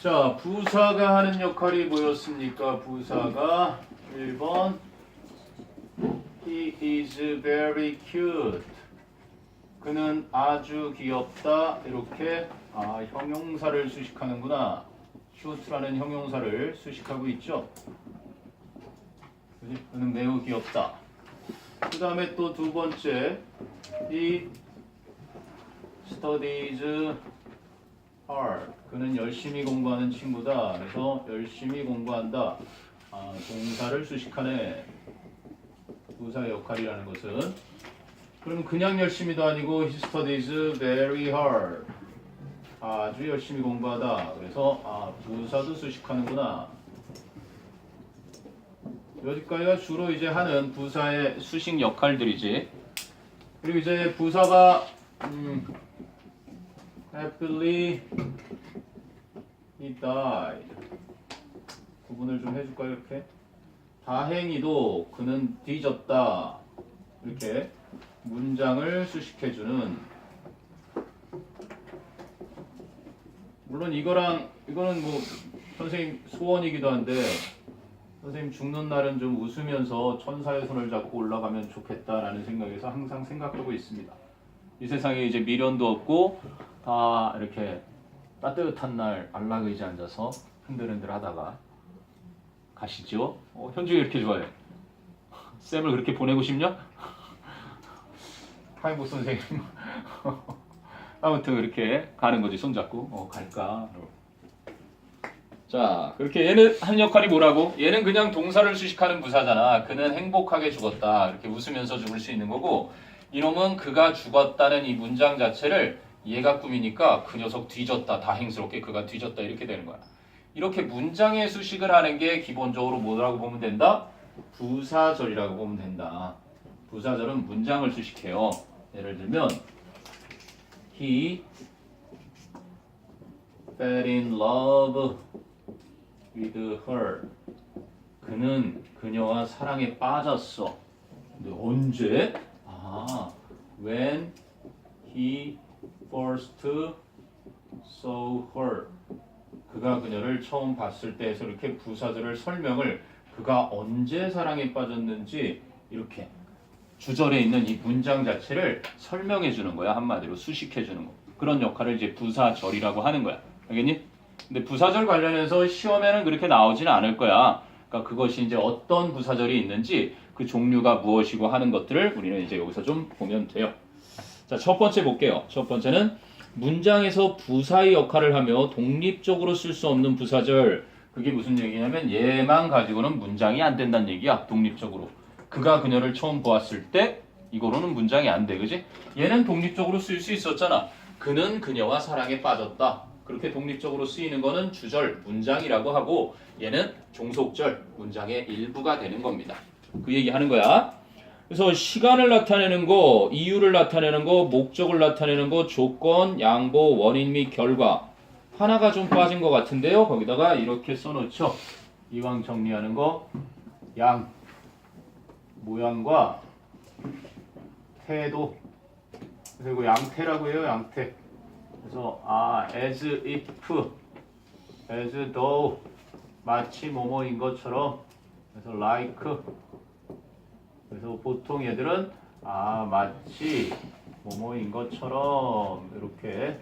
자, 부사가 하는 역할이 뭐였습니까? 부사가 1번 He is very cute. 그는 아주 귀엽다. 이렇게 형용사를 수식하는구나. cute라는 형용사를 수식하고 있죠. 그는 매우 귀엽다. 그 다음에 또 두 번째 He studies hard. 그는 열심히 공부하는 친구다. 그래서 열심히 공부한다. 동사를 수식하네. 부사의 역할이라는 것은 그러면 그냥 열심히도 아니고 he studies very hard. 아주 열심히 공부하다. 그래서 부사도 수식하는구나. 여기까지가 주로 이제 하는 부사의 수식 역할들이지. 그리고 이제 부사가 happily he died. 구분을 좀 해줄까요? 이렇게 다행히도 그는 뒤졌다. 이렇게 문장을 수식해주는. 물론 이거는 뭐 선생님 소원이기도 한데 선생님 죽는 날은 좀 웃으면서 천사의 손을 잡고 올라가면 좋겠다라는 생각에서 항상 생각하고 있습니다. 이 세상에 이제 미련도 없고 다 이렇게 따뜻한 날 안락의자에 앉아서 흔들흔들 하다가 가시죠. 현중이 이렇게 좋아해. 쌤을 그렇게 보내고 싶냐? 하이복 선생님. 아무튼 그렇게 가는 거지. 손잡고 갈까? 자, 그렇게 얘는 하는 역할이 뭐라고? 얘는 그냥 동사를 수식하는 부사잖아. 그는 행복하게 죽었다. 이렇게 웃으면서 죽을 수 있는 거고, 이놈은 그가 죽었다는 이 문장 자체를 얘가 꾸미니까 그 녀석 뒤졌다. 다행스럽게 그가 뒤졌다. 이렇게 되는 거야. 이렇게 문장의 수식을 하는 게 기본적으로 뭐라고 보면 된다? 부사절이라고 보면 된다. 부사절은 문장을 수식해요. 예를 들면 He fell in love with her. 그는 그녀와 사랑에 빠졌어. 근데 언제? When he first saw her. 그가 그녀를 처음 봤을 때에서 이렇게 부사절을 설명을 그가 언제 사랑에 빠졌는지 이렇게 주절에 있는 이 문장 자체를 설명해 주는 거야. 한마디로 수식해 주는 거. 그런 역할을 이제 부사절이라고 하는 거야. 알겠니? 근데 부사절 관련해서 시험에는 그렇게 나오지는 않을 거야. 그러니까 그것이 이제 어떤 부사절이 있는지 그 종류가 무엇이고 하는 것들을 우리는 이제 여기서 좀 보면 돼요. 자, 첫 번째 볼게요. 첫 번째는 문장에서 부사의 역할을 하며 독립적으로 쓸 수 없는 부사절. 그게 무슨 얘기냐면 얘만 가지고는 문장이 안 된다는 얘기야. 독립적으로. 그가 그녀를 처음 보았을 때 이거로는 문장이 안 돼. 그지? 얘는 독립적으로 쓸 수 있었잖아. 그는 그녀와 사랑에 빠졌다. 그렇게 독립적으로 쓰이는 거는 주절, 문장이라고 하고 얘는 종속절, 문장의 일부가 되는 겁니다. 그 얘기 하는 거야. 그래서 시간을 나타내는 거, 이유를 나타내는 거, 목적을 나타내는 거, 조건, 양보, 원인 및 결과. 하나가 좀 빠진 것 같은데요. 거기다가 이렇게 써놓죠. 이왕 정리하는 거, 모양과 태도. 그리고 양태라고 해요. 양태. 그래서 as if, as though, 마치 뭐뭐인 것처럼. 그래서 like. 그래서 보통 얘들은 마치 뭐뭐인 것처럼 이렇게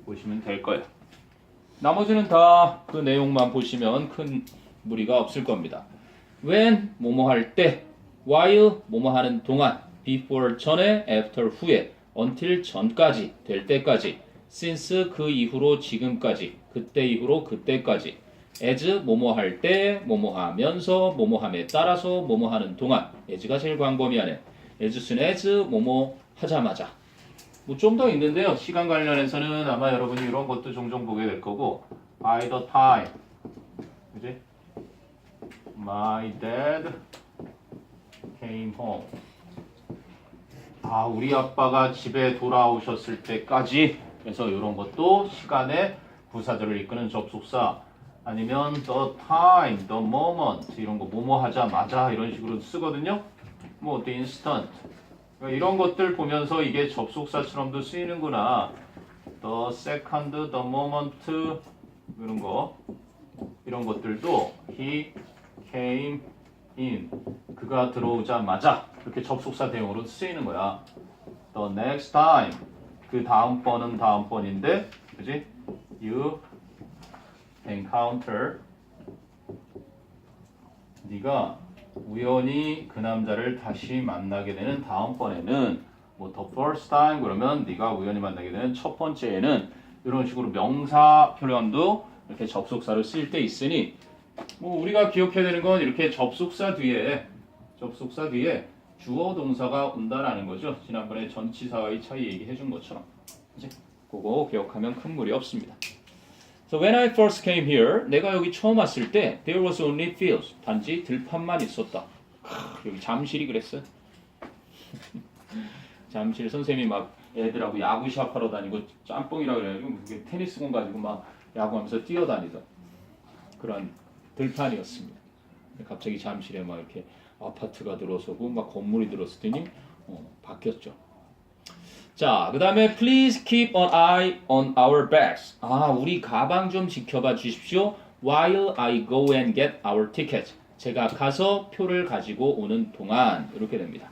보시면 될 거예요. 나머지는 다 그 내용만 보시면 큰 무리가 없을 겁니다. when 뭐뭐 할 때, while 뭐뭐 하는 동안, before 전에, after 후에, until 전까지, 될 때까지, since 그 이후로 지금까지, 그때 이후로 그때까지, as 뭐뭐 할 때, 뭐뭐 하면서, 뭐뭐 함에 따라서, 뭐뭐 하는 동안. as가 제일 광범위하네. as soon as 뭐뭐 하자마자. 뭐 좀 더 있는데요. 시간 관련해서는 아마 여러분이 이런 것도 종종 보게 될 거고, by the time, 그지? My dad came home. 우리 아빠가 집에 돌아오셨을 때까지. 그래서 이런 것도 시간의 부사절을 이끄는 접속사. 아니면 the time, the moment 이런 거 뭐뭐 하자마자 이런 식으로 쓰거든요. 뭐 the instant. 그러니까 이런 것들 보면서 이게 접속사처럼도 쓰이는구나. The second, the moment, 이런 것들도 he came in. 그가 들어오자마자 이렇게 접속사 대용으로 쓰이는 거야. The next time. 그 다음번은 다음번인데, 그지? You encounter. 네가 우연히 그 남자를 다시 만나게 되는 다음번에는 뭐 the first time 그러면 네가 우연히 만나게 되는 첫 번째에는 이런 식으로 명사 표현도 이렇게 접속사를 쓸 때 있으니 뭐 우리가 기억해야 되는 건 이렇게 접속사 뒤에 주어 동사가 온다라는 거죠. 지난번에 전치사와의 차이 얘기해 준 것처럼. 이제 그거 기억하면 큰 무리 없습니다. So when I first came here, 내가 여기 처음 왔을 때 there was only fields. 단지 들판만 있었다. 여기 잠실이 그랬어요. 잠실 선생님이 막 애들하고 야구 시합하러 다니고 짬뽕이라 그래가지고 그게 테니스공 가지고 막 야구하면서 뛰어다니던 그런 들판이었습니다. 갑자기 잠실에 막 이렇게 아파트가 들어서고 막 건물이 들어서더니 바뀌었죠. 자, 그 다음에 please keep an eye on our bags. 우리 가방 좀 지켜봐 주십시오. While I go and get our tickets. 제가 가서 표를 가지고 오는 동안 이렇게 됩니다.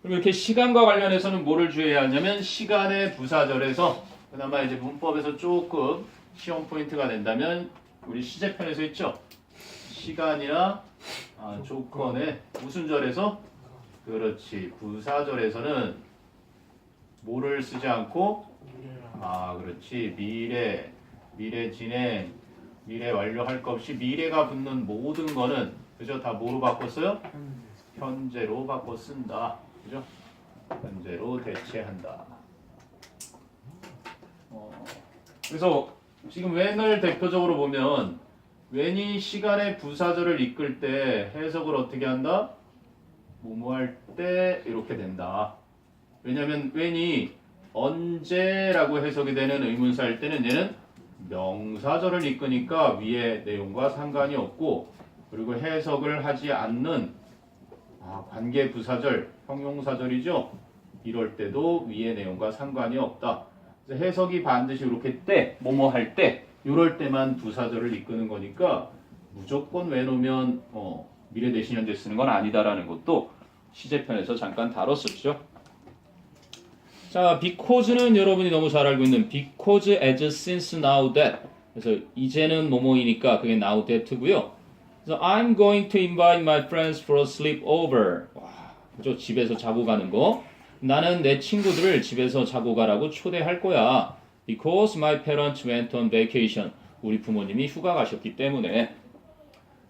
그럼 이렇게 시간과 관련해서는 뭐를 주의해야 하냐면 시간의 부사절에서 그나마 이제 문법에서 조금 시험 포인트가 된다면 우리 시제편에서 있죠. 시간이나 조건의 무슨 절에서 그렇지 부사절에서는 뭐를 쓰지 않고 그렇지 미래 진행 미래 완료할 것 없이 미래가 붙는 모든 거는 그죠 다 뭐로 바꿨어요? 현재로 바꿔 쓴다. 그죠? 현재로 대체한다. 그래서 지금 when을 대표적으로 보면 when이 시간의 부사절을 이끌 때 해석을 어떻게 한다? 뭐뭐 할 때 이렇게 된다. 왜냐하면 when이 언제라고 해석이 되는 의문사일 때는 얘는 명사절을 이끄니까 위의 내용과 상관이 없고 그리고 해석을 하지 않는 관계 부사절, 형용사절이죠. 이럴 때도 위의 내용과 상관이 없다. 그래서 해석이 반드시 이렇게 때, 뭐뭐 할 때, 이럴 때만 부사절을 이끄는 거니까 무조건 외놓으면 미래 대신 현재 쓰는 건 아니다라는 것도 시제편에서 잠깐 다뤘었죠. 자, because는 여러분이 너무 잘 알고 있는 because as since now that. 그래서 이제는 뭐뭐이니까 그게 now that고요. 그래서 I'm going to invite my friends for a sleepover. 그죠? 집에서 자고 가는 거. 나는 내 친구들을 집에서 자고 가라고 초대할 거야. Because my parents went on vacation. 우리 부모님이 휴가 가셨기 때문에.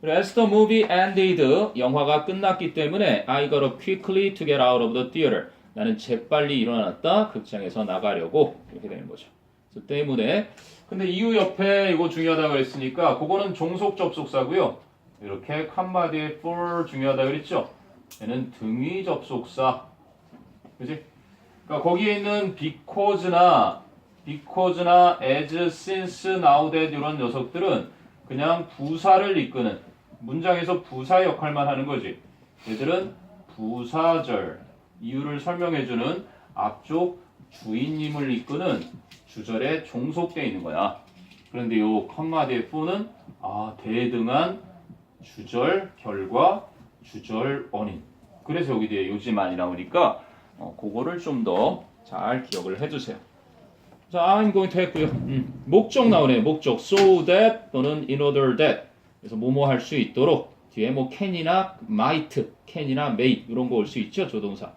As the movie ended, 영화가 끝났기 때문에 I got up quickly to get out of the theater. 나는 재빨리 일어났다. 극장에서 나가려고 이렇게 되는 거죠. 그래서 때문에. 근데 이유 옆에 이거 중요하다고 그랬으니까 그거는 종속 접속사고요. 이렇게 칸마 뒤에 for 중요하다 그랬죠. 얘는 등위 접속사. 그지? 그러니까 거기에 있는 because나 as, since, now that 이런 녀석들은 그냥 부사를 이끄는 문장에서 부사 역할만 하는 거지. 얘들은 부사절, 이유를 설명해주는 앞쪽 주인님을 이끄는 주절에 종속되어 있는 거야. 그런데 요 컴마 뒤에 for는 대등한 주절 결과, 주절 원인. 그래서 여기 뒤에 요지 많이 나오니까 그거를 좀 더 잘 기억을 해주세요. 자, I'm going to 했고요. 목적 나오네. 목적. So that 또는 in order that. 그래서 뭐뭐 할 수 있도록. 뒤에 뭐 can이나 might, can이나 may 이런 거 올 수 있죠. 조동사.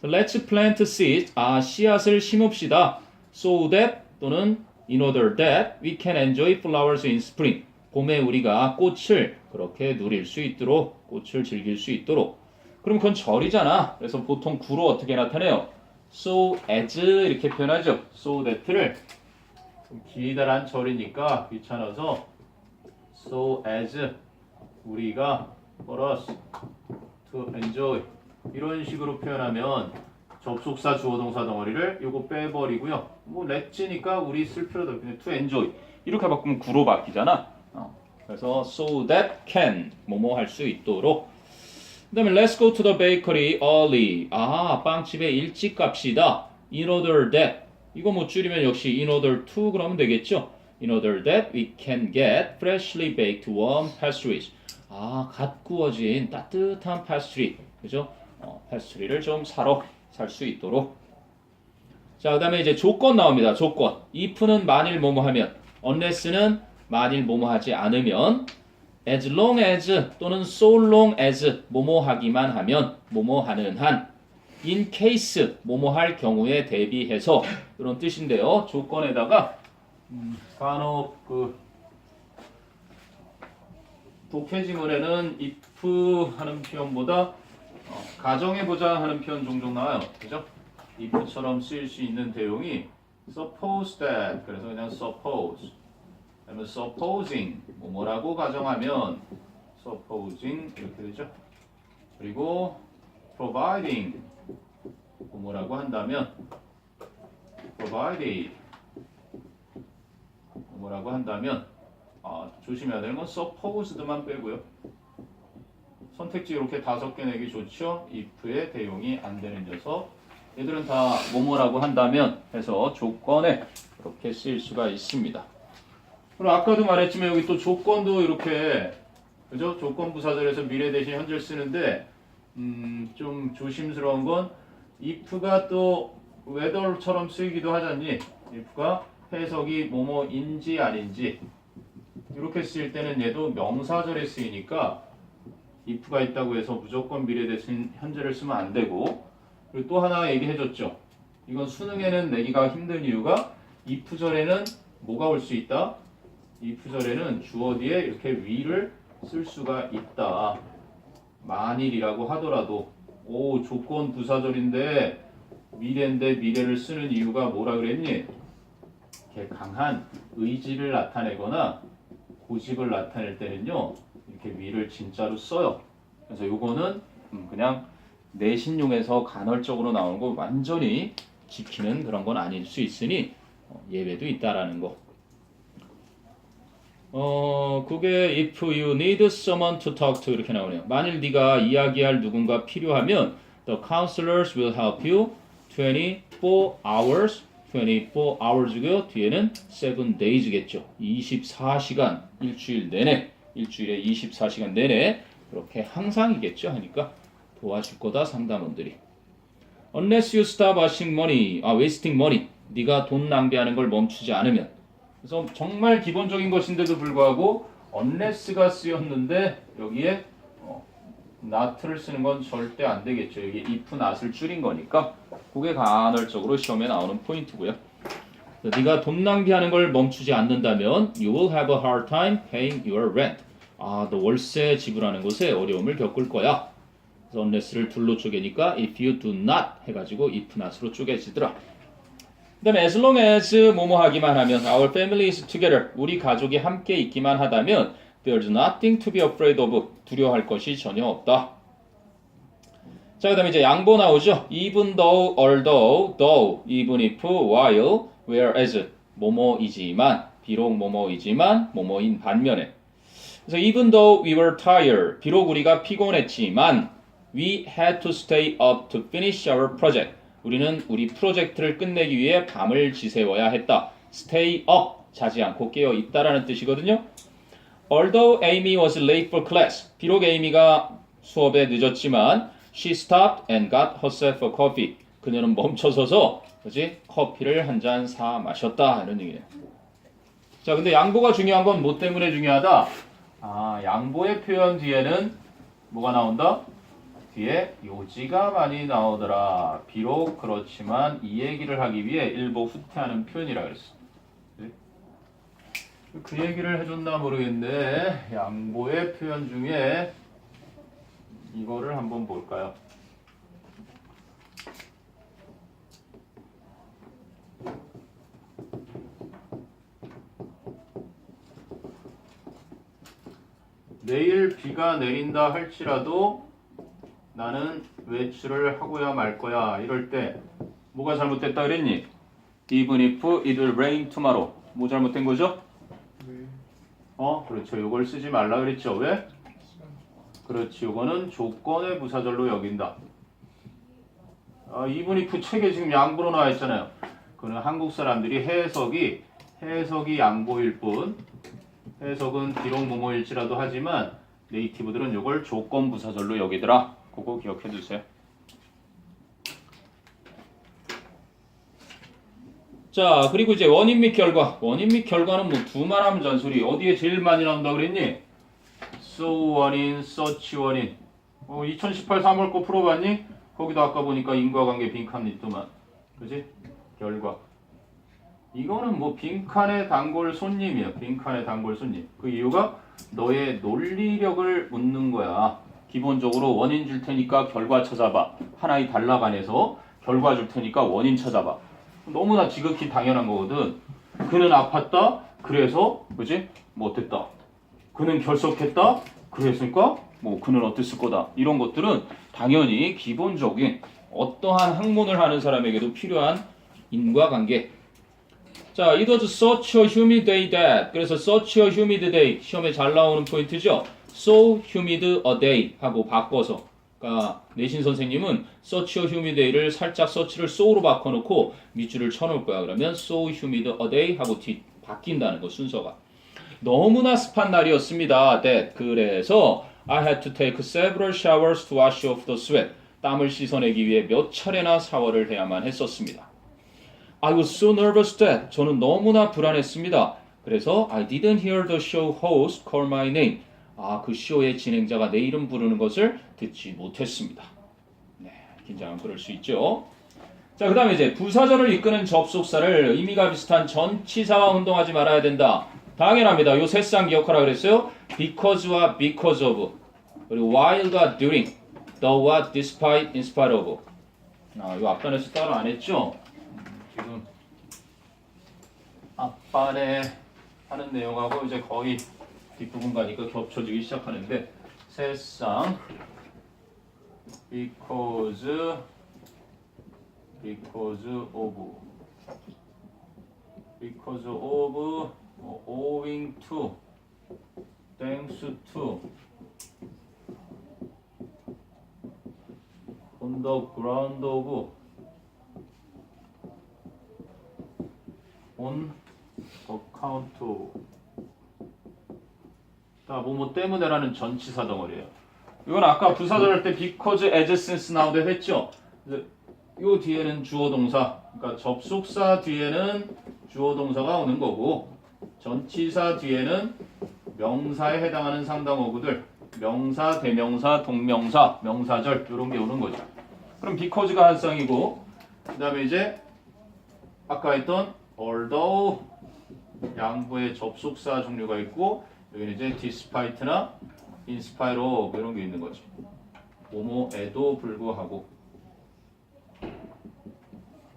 So let's plant seeds. 씨앗을 심읍시다. So that 또는 in order that we can enjoy flowers in spring. 봄에 우리가 꽃을 그렇게 누릴 수 있도록, 꽃을 즐길 수 있도록. 그럼 그건 절이잖아. 그래서 보통 구로 어떻게 나타내요? So as 이렇게 표현하죠. So that를 좀 기다란 절이니까 귀찮아서 so as 우리가 for us to enjoy 이런 식으로 표현하면 접속사 주어 동사 덩어리를 요거 빼버리고요. 뭐 let'니까 우리 쓸 필요도 없고 to enjoy 이렇게 바꾸면 구로 바뀌잖아. 그래서 so that can 뭐뭐 할 수 있도록. 그 다음에 let's go to the bakery early. 빵집에 일찍 갑시다. In order that. 이거 뭐 줄이면 역시 in order to 그러면 되겠죠. in order that we can get freshly baked warm pastries. 갓 구워진 따뜻한 pastry, 그죠? pastry를 좀 사러 살 수 있도록. 자, 그다음에 이제 조건 나옵니다. 조건. if는 만일 뭐뭐 하면, unless는 만일 뭐뭐 하지 않으면, as long as 또는 so long as 뭐뭐 하기만 하면, 뭐뭐 하는 한, in case 뭐뭐 할 경우에 대비해서 이런 뜻인데요. 조건에다가 간혹 독해지문에는 if 하는 표현보다 가정해보자 하는 표현 종종 나와요. 그죠? if처럼 쓰일 수 있는 대용이 suppose that, 그래서 그냥 suppose, 그다음에 supposing 뭐라고 가정하면 supposing 이렇게 되죠. 그리고 providing 뭐라고 한다면 provided 뭐라고 한다면 조심해야 되는 건 supposed만 빼고요. 선택지 이렇게 5개 내기 좋죠. if의 대용이 안 되는 녀석. 얘들은 다 뭐뭐라고 한다면 해서 조건에 이렇게 쓰일 수가 있습니다. 그리고 아까도 말했지만 여기 또 조건도 이렇게, 그죠? 조건 부사절에서 미래 대신 현재를 쓰는데 좀 조심스러운 건 if가 또 whether처럼 쓰이기도 하잖니. if가 해석이 뭐뭐인지 아닌지 이렇게 쓰일 때는 얘도 명사절에 쓰이니까 if가 있다고 해서 무조건 미래 대신 현재를 쓰면 안 되고, 그리고 또 하나 얘기해줬죠. 이건 수능에는 내기가 힘든 이유가 if절에는 뭐가 올 수 있다? if절에는 주어 뒤에 이렇게 위를 쓸 수가 있다. 만일이라고 하더라도 조건 부사절인데 미래인데 미래를 쓰는 이유가 뭐라 그랬니? 이렇게 강한 의지를 나타내거나 고집을 나타낼 때는요 이렇게 위를 진짜로 써요. 그래서 요거는 그냥 내신용에서 간헐적으로 나오는 거 완전히 지키는 그런 건 아닐 수 있으니 예외도 있다라는 거. 그게 if you need someone to talk to 이렇게 나오네요. 만일 네가 이야기할 누군가 필요하면 the counselors will help you 24 hours 24 hours고요. 뒤에는 7 days겠죠. 24시간 일주일 내내, 일주일에 24시간 내내 그렇게 항상이겠죠. 하니까 도와줄 거다 상담원들이. Unless you stop wasting money. 네가 돈 낭비하는 걸 멈추지 않으면. 그래서 정말 기본적인 것인데도 불구하고 unless가 쓰였는데 여기에 not를 쓰는 건 절대 안 되겠죠. 여기 if, not을 줄인 거니까 그게 간헐적으로 시험에 나오는 포인트고요. 네가 돈 낭비하는 걸 멈추지 않는다면 you will have a hard time paying your rent. 너 월세 지불하는 곳에 어려움을 겪을 거야. 그래서 unless를 둘로 쪼개니까 if you do not 해가지고 if, not으로 쪼개지더라. 그 다음에 as long as 뭐뭐 하기만 하면 our family is together. 우리 가족이 함께 있기만 하다면 there's nothing to be afraid of. 두려워할 것이 전혀 없다. 자, 그 다음에 이제 양보 나오죠. even though, although, though, even if, while, whereas. 뭐뭐이지만, 비록 뭐뭐이지만, 뭐뭐인 반면에. 그래서 even though we were tired. 비록 우리가 피곤했지만 we had to stay up to finish our project. 우리는 우리 프로젝트를 끝내기 위해 밤을 지새워야 했다. stay up, 자지 않고 깨어 있다라는 뜻이거든요. Although Amy was late for class. 비록 에이미가 수업에 늦었지만 she stopped and got herself a coffee. 그녀는 멈춰서서 커피를 한 잔 사 마셨다. 이런 얘기예요. 자, 근데 양보가 중요한 건 뭐 때문에 중요하다? 양보의 표현 뒤에는 뭐가 나온다? 뒤에 요지가 많이 나오더라. 비록 그렇지만 이 얘기를 하기 위해 일부 후퇴하는 표현이라 그랬어. 그 얘기를 해줬나 모르겠는데 양보의 표현 중에 이거를 한번 볼까요? 내일 비가 내린다 할지라도 나는 외출을 하고야 말 거야. 이럴 때 뭐가 잘못됐다 그랬니? Even if it will rain tomorrow. 뭐 잘못된 거죠? 그렇죠. 이걸 쓰지 말라 그랬죠. 왜? 그렇지. 이거는 조건의 부사절로 여긴다. even if 책에 지금 양보로 나와 있잖아요. 그는 한국 사람들이 해석이 해석이 양보일 뿐 해석은 비록 뭐뭐일지라도 하지만 네이티브들은 이걸 조건 부사절로 여기더라. 그거 기억해 두세요. 자, 그리고 이제 원인 및 결과. 원인 및 결과는 뭐 두말하면 잔소리. 어디에 제일 많이 나온다 그랬니? So 원인, such 원인. 2018 3월 거 풀어봤니? 거기도 아까 보니까 인과관계 빈칸 있더만. 그지? 결과. 이거는 뭐 빈칸에 단골 손님이야. 빈칸에 단골 손님. 그 이유가 너의 논리력을 묻는 거야. 기본적으로 원인 줄 테니까 결과 찾아봐. 하나의 단락 안에서 결과 줄 테니까 원인 찾아봐. 너무나 지극히 당연한 거거든. 그는 아팠다. 그래서 그지? 뭐 어땠다. 그는 결석했다. 그랬으니까 뭐 그는 어땠을 거다. 이런 것들은 당연히 기본적인 어떠한 학문을 하는 사람에게도 필요한 인과관계. 자, it was such a humid day that. 그래서 such a humid day 시험에 잘 나오는 포인트죠. So humid a day 하고 바꿔서. 그러니까 내신 선생님은 such a humid day를 살짝 such를 so로 바꿔놓고 밑줄을 쳐놓을 거야. 그러면 so humid a day 하고 바뀐다는 거 순서가. 너무나 습한 날이었습니다. that. 그래서 I had to take several showers to wash off the sweat. 땀을 씻어내기 위해 몇 차례나 샤워를 해야만 했었습니다. I was so nervous that. 저는 너무나 불안했습니다. 그래서 I didn't hear the show host call my name. 그 쇼의 진행자가 내 이름 부르는 것을 듣지 못했습니다. 네, 긴장은 그럴 수 있죠. 자, 그 다음에 이제 부사절을 이끄는 접속사를 의미가 비슷한 전치사와 혼동하지 말아야 된다. 당연합니다. 요 세 쌍 기억하라 그랬어요. Because와 because of, 그리고 while과 during, though와 despite, in spite of. 요 앞단에서 따로 안 했죠? 지금 앞반에 하는 내용하고 이제 거의 뒷부분 가니까 겹쳐지기 시작하는데 세 쌍 because of owing to thanks to on the ground of on account of. 뭐뭐 때문에라는 전치사 덩어리예요. 이건 아까 부사절 할 때 because, as, since 나오듯 했죠. 요 뒤에는 주어 동사, 그러니까 접속사 뒤에는 주어 동사가 오는 거고 전치사 뒤에는 명사에 해당하는 상당어구들, 명사, 대명사, 동명사, 명사절 이런 게 오는 거죠. 그럼 because가 한 쌍이고 그 다음에 이제 아까 했던 although 양보의 접속사 종류가 있고 여기는 이제 despite나 in spite of 이런 게 있는 거죠. 뭐뭐에도 불구하고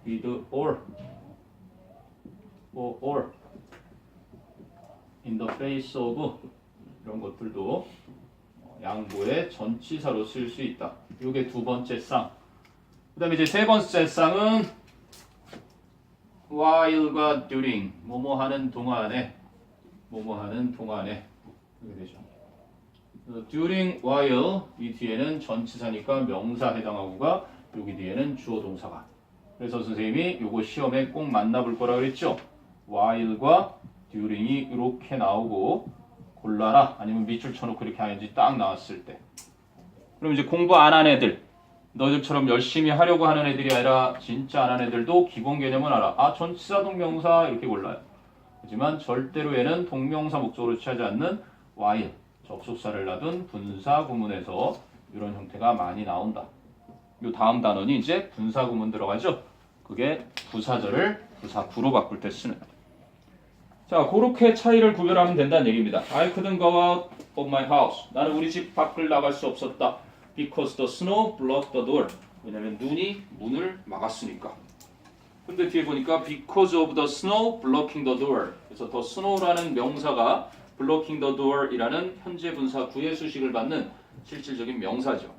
with or in the face of 이런 것들도 양보의 전치사로 쓸 수 있다. 이게 두 번째 쌍. 그 다음에 이제 세 번째 쌍은 while과 during 뭐뭐 하는 동안에 이렇게 되죠. during while 이 뒤에는 전치사니까 명사 해당하고가 여기 뒤에는 주어 동사가. 그래서 선생님이 요거 시험에 꼭 만나볼 거라 그랬죠. while과 during이 이렇게 나오고 골라라 아니면 밑줄 쳐놓고 이렇게 하는지 딱 나왔을 때. 그럼 이제 공부 안 한 애들 너희들처럼 열심히 하려고 하는 애들이 아니라 진짜 안 한 애들도 기본 개념은 알아. 전치사 동명사 이렇게 골라요. 하지만 절대로 얘는 동명사 목적으로 취하지 않는 while 접속사를 놔둔 분사 구문에서 이런 형태가 많이 나온다. 요 다음 단원이 이제 분사 구문 들어가죠. 그게 부사절을 부사구로 바꿀 때 쓰는. 자, 그렇게 차이를 구별하면 된다는 얘기입니다. I couldn't go out of my house. 나는 우리 집 밖을 나갈 수 없었다. Because the snow blocked the door. 왜냐면 눈이 문을 막았으니까. 근데 뒤에 보니까 because of the snow blocking the door. 그래서 the snow라는 명사가 blocking the door이라는 현재 분사 구의 수식을 받는 실질적인 명사죠.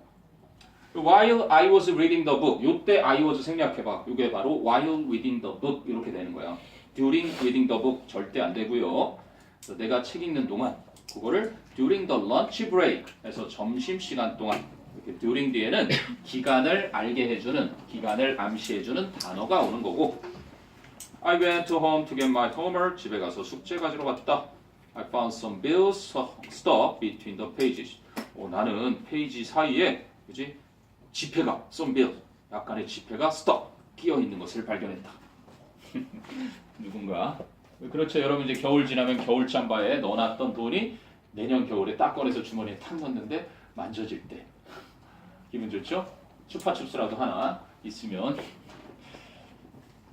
While I was reading the book. 요때 I was 생략해봐. 이게 바로 while reading the book 이렇게 되는 거야. During reading the book 절대 안 되고요. 그래서 내가 책 읽는 동안 그거를 during the lunch break 해서 점심시간 동안 이렇게 during 뒤에는 기간을 알게 해주는 기간을 암시해주는 단어가 오는 거고 I went home to get my homework. 집에 가서 숙제 가지러 갔다. I found some bills stuck between the pages. 나는 페이지 사이에 그지? 지폐가 some bills. 약간의 지폐가 stuck 끼어 있는 것을 발견했다. 누군가 그렇죠. 여러분 이제 겨울 지나면 겨울 잠바에 넣어놨던 돈이 내년 겨울에 딱 꺼내서 주머니에 탁 넣는데 만져질 때 기분 좋죠? 추파춥스라도 하나 있으면.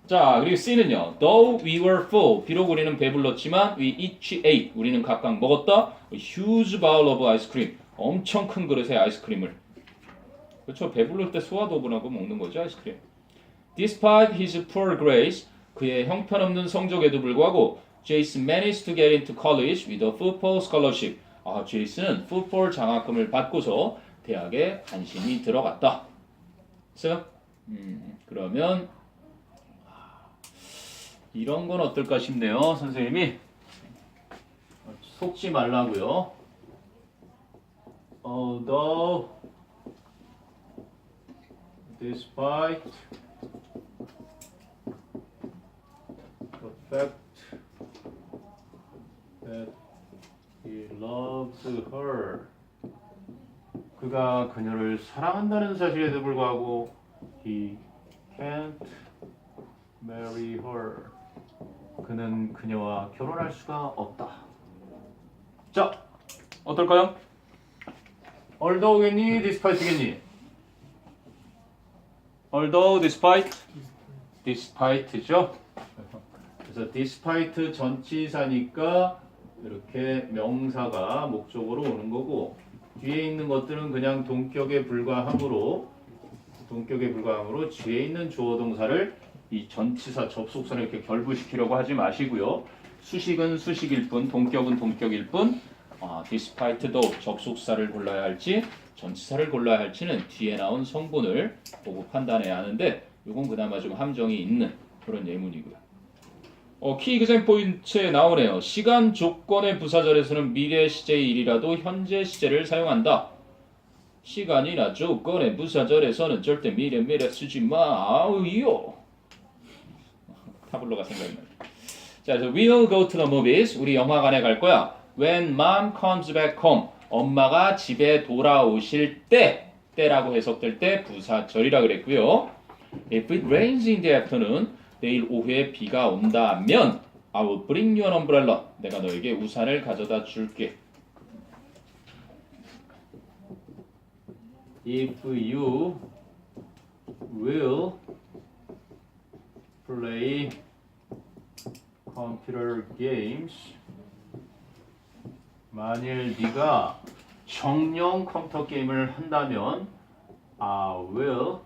자, 그리고 C는요. Though we were full, 비록 우리는 배불렀지만 we each ate, 우리는 각각 먹었다. A huge bowl of ice cream, 엄청 큰 그릇의 아이스크림을. 그렇죠. 배불를 때 소화도구라고 먹는 거죠, 아이스크림. Despite his poor grades, 그의 형편없는 성적에도 불구하고 Jason managed to get into college with a football scholarship. 제이슨은 풋볼 장학금을 받고서 대학에 간신히 들어갔다. 그래서 그러면 이런 건 어떨까 싶네요. 선생님이 속지 말라고요. Although, despite the fact that he loved her, 그가 그녀를 사랑한다는 사실에도 불구하고 he can't marry her, 그는 그녀와 결혼할 수가 없다. 자, 어떨까요? Although겠니? Despite겠니? Although, despite? Despite죠. 그래서 despite 전치사니까 이렇게 명사가 목적으로 오는 거고 뒤에 있는 것들은 그냥 동격에 불과하므로 뒤에 있는 주어 동사를 이 전치사 접속사를 이렇게 결부시키려고 하지 마시고요. 수식은 수식일 뿐, 동격은 동격일 뿐. despite도 접속사를 골라야 할지 전치사를 골라야 할지는 뒤에 나온 성분을 보고 판단해야 하는데 이건 그나마 좀 함정이 있는 그런 예문이고요. 키 exam 포인트에 나오네요. 시간 조건의 부사절에서는 미래 시제의 일이라도 현재 시제를 사용한다. 시간이나 조건의 부사절에서는 절대 미래 쓰지 마. 아우요. 타블로가 생각나요. 자, 그래서 we'll go to the movies. 우리 영화관에 갈 거야. When mom comes back home. 엄마가 집에 돌아오실 때라고 해석될 때 부사절이라 그랬고요. If it rains in the afternoon. 내일 오후에 비가 온다면 I will bring you an umbrella. 내가 너에게 우산을 가져다 줄게. If you will play computer games. 만일 네가 정령 컴퓨터 게임을 한다면 I will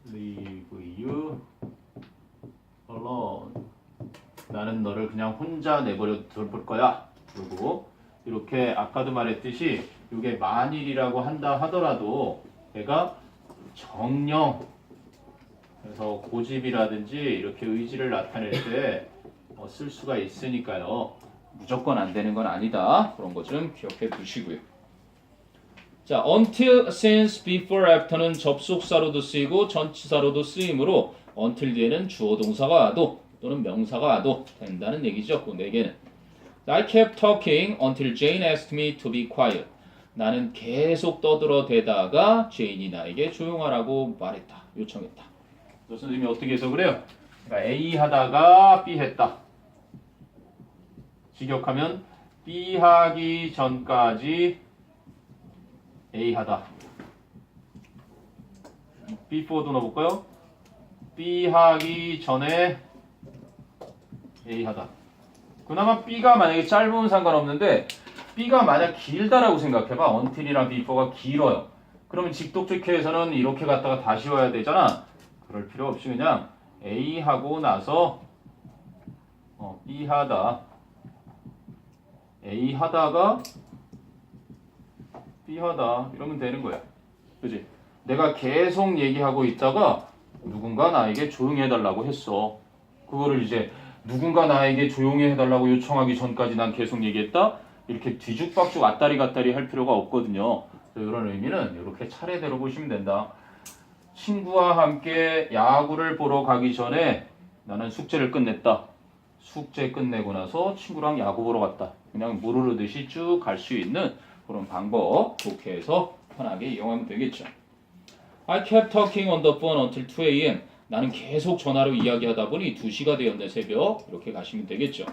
leave you alone. 나는 너를 그냥 혼자 내버려 둘 거야. 그리고 이렇게 아까도 말했듯이 이게 만일이라고 한다 하더라도 얘가 정령 그래서 고집이라든지 이렇게 의지를 나타낼 때 쓸 수가 있으니까요. 무조건 안 되는 건 아니다. 그런 거 좀 기억해 두시고요. 자, until, since, before, after는 접속사로도 쓰이고 전치사로도 쓰이므로 until 뒤에는 주어 동사가 와도 또는 명사가 와도 된다는 얘기죠. 그 네 개는. I kept talking until Jane asked me to be quiet. 나는 계속 떠들어대다가 제인이 나에게 조용하라고 말했다. 요청했다. 선생님이 어떻게 해석을 해요? 그러니까 A 하다가 B 했다. 직역하면 B 하기 전까지 A 하다. before도 넣어볼까요? B 하기 전에 A 하다. 그나마 B가 만약에 짧으면 상관없는데 B가 만약 길다라고 생각해봐. until이랑 before가 길어요. 그러면 직독적해서는 이렇게 갔다가 다시 와야 되잖아. 그럴 필요 없이 그냥 A 하고 나서 B 하다. A 하다가 B 하다 이러면 되는 거야. 그지? 내가 계속 얘기하고 있다가 누군가 나에게 조용히 해달라고 했어. 그거를 이제 누군가 나에게 조용히 해달라고 요청하기 전까지 난 계속 얘기했다? 이렇게 뒤죽박죽 왔다리 갔다리 할 필요가 없거든요. 이런 의미는 이렇게 차례대로 보시면 된다. 친구와 함께 야구를 보러 가기 전에 나는 숙제를 끝냈다. 숙제 끝내고 나서 친구랑 야구 보러 갔다. 그냥 물 흐르듯이 쭉 갈 수 있는 그런 방법 독해에서 편하게 이용하면 되겠죠. I kept talking on the phone until 2 a.m. 나는 계속 전화로 이야기하다 보니 2시가 되었네 새벽. 이렇게 가시면 되겠죠.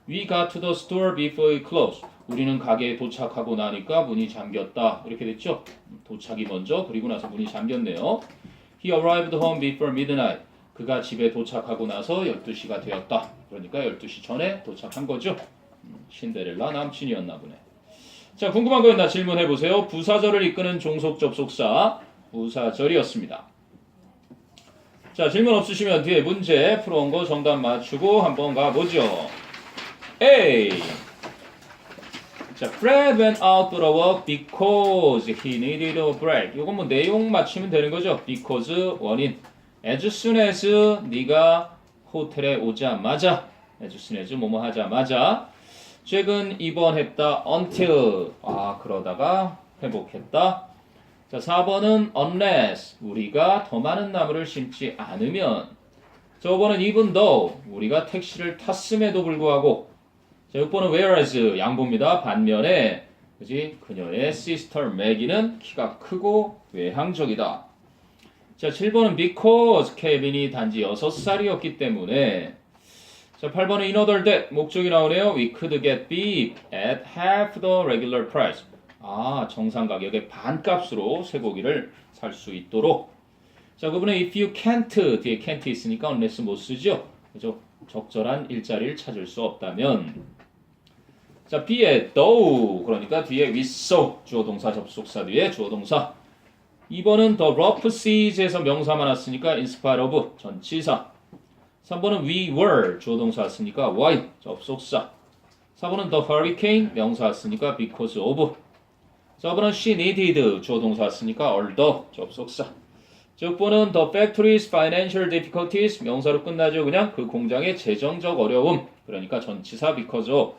We got to the store before it closed. 우리는 가게에 도착하고 나니까 문이 잠겼다. 이렇게 됐죠. 도착이 먼저 그리고 나서 문이 잠겼네요. He arrived home before midnight. 그가 집에 도착하고 나서 12시가 되었다. 그러니까 12시 전에 도착한 거죠. 신데렐라 남친이었나 보네. 자, 궁금한 거 있나 질문해 보세요. 부사절을 이끄는 종속 접속사 부사절이었습니다. 자, 질문 없으시면 뒤에 문제 풀어온 거 정답 맞추고 한번 가보죠. A. 자, Fred went out to work because he needed a break. 이건 뭐 내용 맞추면 되는 거죠. because 원인. As soon as 네가 호텔에 오자마자 as soon as 뭐뭐 하자마자 최근 입원했다 until 그러다가 회복했다. 자, 4번은 unless 우리가 더 많은 나무를 심지 않으면. 자, 5번은 even though 우리가 택시를 탔음에도 불구하고. 자, 6번은 whereas 양보입니다. 반면에 그지 그녀의 sister Maggie는 키가 크고 외향적이다. 자, 7번은 because 케빈이 단지 6살이었기 때문에. 자, 8번은 in order that 목적이 나오네요. We could get beef at half the regular price. 정상 가격의 반값으로 쇠고기를 살 수 있도록. 자, 그분은 if you can't 뒤에 can't 있으니까 unless 못 쓰죠. 그죠? 적절한 일자리를 찾을 수 없다면. 자, B에 though 그러니까 뒤에 with so 주어 동사 접속사 뒤에 주어 동사. 2번은 the rough seas에서 명사만 왔으니까 in spite of 전치사. 3번은 we were 주어 동사 왔으니까 why 접속사. 4번은 the hurricane 명사 왔으니까 because of. 4번은 she needed 주어 동사 왔으니까 although 접속사. 6번은 the factory's financial difficulties 명사로 끝나죠. 그냥 그 공장의 재정적 어려움 그러니까 전치사 because of.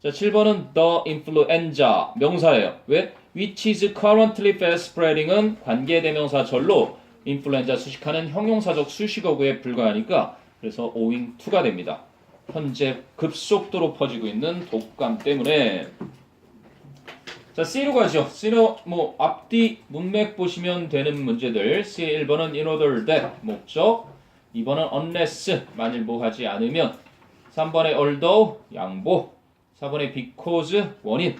자, 7번은 the influenza 명사예요. 왜? which is currently fast spreading은 관계대명사절로 인플루엔자 수식하는 형용사적 수식어구에 불과하니까 그래서 owing to가 됩니다. 현재 급속도로 퍼지고 있는 독감 때문에. 자, C로 가죠. C로 뭐 앞뒤 문맥 보시면 되는 문제들. C 1번은 in order that 목적. 2번은 unless 만일 뭐 하지 않으면. 3번에 although 양보. 4번에 because 원인.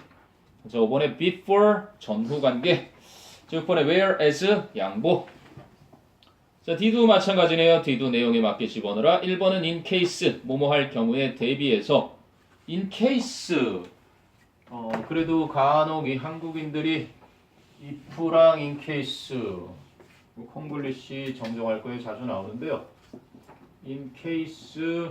자, 5번에 before 전후 관계. 6번에 whereas 양보. 자, D도 마찬가지네요. D도 내용에 맞게 집어넣으라. 1번은 in case 뭐뭐 할 경우에 대비해서. in case 그래도 간혹 이 한국인들이 if랑 in case 콩글리시 정정할 거에 자주 나오는데요. in case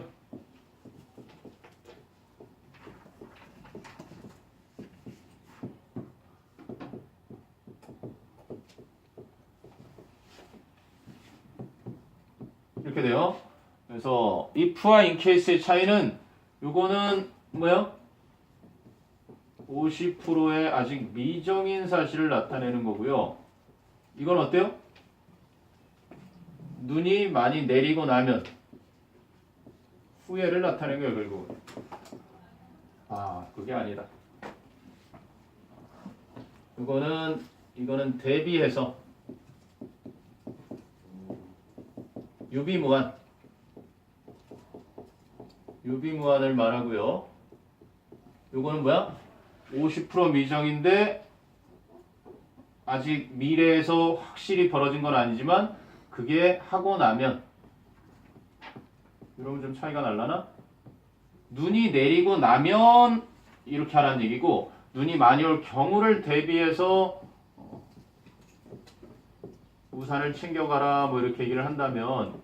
이렇게 돼요. 그래서 if와 in case의 차이는 요거는 뭐야? 50%의 아직 미정인 사실을 나타내는 거고요. 이건 어때요? 눈이 많이 내리고 나면 후회를 나타내는 거예요, 결국. 그게 아니다. 이거는 대비해서 유비무환을 말하고요. 요거는 뭐야? 50% 미정인데 아직 미래에서 확실히 벌어진 건 아니지만 그게 하고 나면 여러분 좀 차이가 날라나? 눈이 내리고 나면 이렇게 하라는 얘기고 눈이 많이 올 경우를 대비해서 우산을 챙겨가라 뭐 이렇게 얘기를 한다면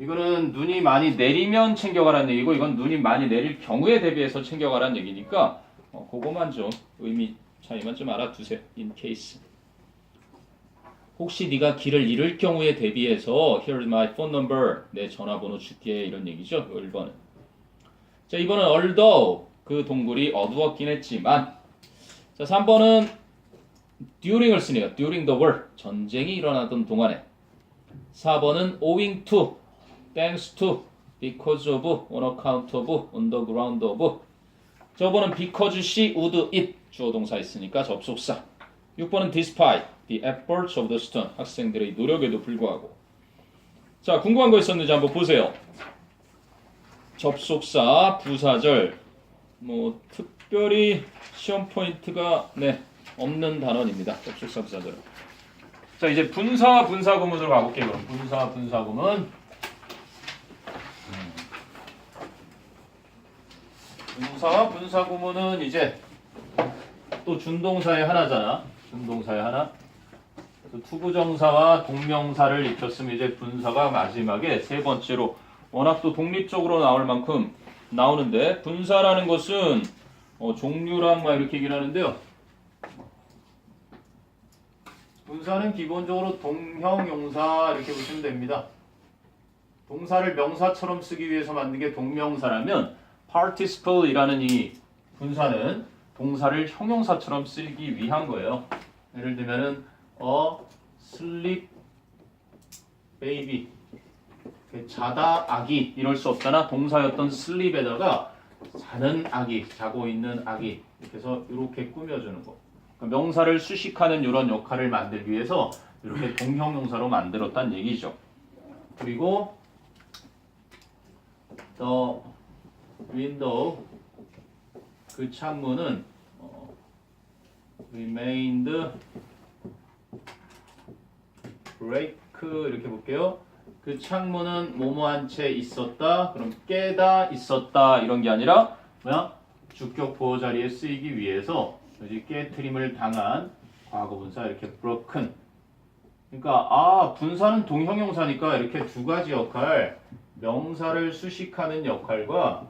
이거는 눈이 많이 내리면 챙겨가라는 얘기고 이건 눈이 많이 내릴 경우에 대비해서 챙겨가라는 얘기니까 그거만 좀 의미 차이만 좀 알아두세요. in case. 혹시 네가 길을 잃을 경우에 대비해서 here's my phone number 내 전화번호 줄게 이런 얘기죠. 1번은. 자, 2번은 although 그 동굴이 어두웠긴 했지만. 자, 3번은 during을 쓰니까 during the war 전쟁이 일어나던 동안에 4번은 owing to, thanks to, because of, on account of, on the ground of 저번은 because she would it 주어 동사 있으니까 접속사 6번은 despite the efforts of the student 학생들의 노력에도 불구하고 자 궁금한 거 있었는지 한번 보세요. 접속사, 부사절 뭐 특별히 시험 포인트가 없는 단원입니다. 접속사, 부사절. 자 이제 분사, 분사구문으로 가볼게요. 그럼 분사, 분사구문. 분사, 분사구문은 이제 또 준동사의 하나잖아. 준동사의 하나. 그래서 투부정사와 동명사를 입혔으면 이제 분사가 마지막에 세 번째로 워낙 또 독립적으로 나올 만큼 나오는데 분사라는 것은 종류랑 막 이렇게 얘기를 하는데요. 분사는 기본적으로 동형용사 이렇게 보시면 됩니다. 동사를 명사처럼 쓰기 위해서 만든 게 동명사라면 participle이라는 이 분사는 동사를 형용사처럼 쓰기 위한 거예요. 예를 들면은 sleep baby 자다 아기 이럴 수 없잖아. 동사였던 sleep에다가 자는 아기, 자고 있는 아기 이렇게 해서 이렇게 꾸며주는 거. 그러니까 명사를 수식하는 이런 역할을 만들기 위해서 이렇게 동형용사로 만들었다는 얘기죠. 그리고 the window 그 창문은 remained break 이렇게 볼게요. 그 창문은 뭐뭐한 채 있었다. 그럼 깨다 있었다 이런 게 아니라 뭐야? 주격 보호 자리에 쓰이기 위해서 여기 깨트림을 당한 과거분사 이렇게 broken. 그러니까 분사는 동형용사니까 이렇게 두 가지 역할, 명사를 수식하는 역할과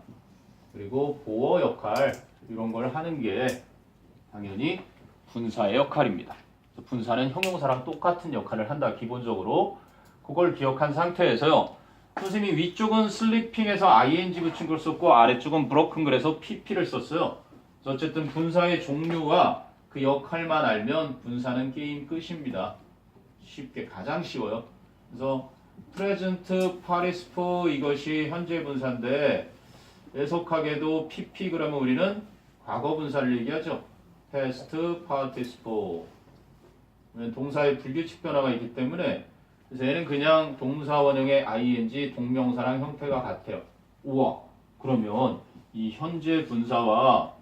그리고 보호 역할 이런 걸 하는 게 당연히 분사의 역할입니다. 분사는 형용사랑 똑같은 역할을 한다. 기본적으로 그걸 기억한 상태에서요. 선생님이 위쪽은 sleeping에서 ing 붙인 걸 썼고 아래쪽은 broken 그래서 pp를 썼어요. 어쨌든 분사의 종류와 그 역할만 알면 분사는 게임 끝입니다. 쉽게 가장 쉬워요. 그래서 present participle 이것이 현재 분사인데 애석하게도 pp 그러면 우리는 과거 분사를 얘기하죠. past participle 동사의 불규칙 변화가 있기 때문에 그래서 얘는 그냥 동사 원형의 ing 동명사랑 형태가 같아요. 우와 그러면 이 현재 분사와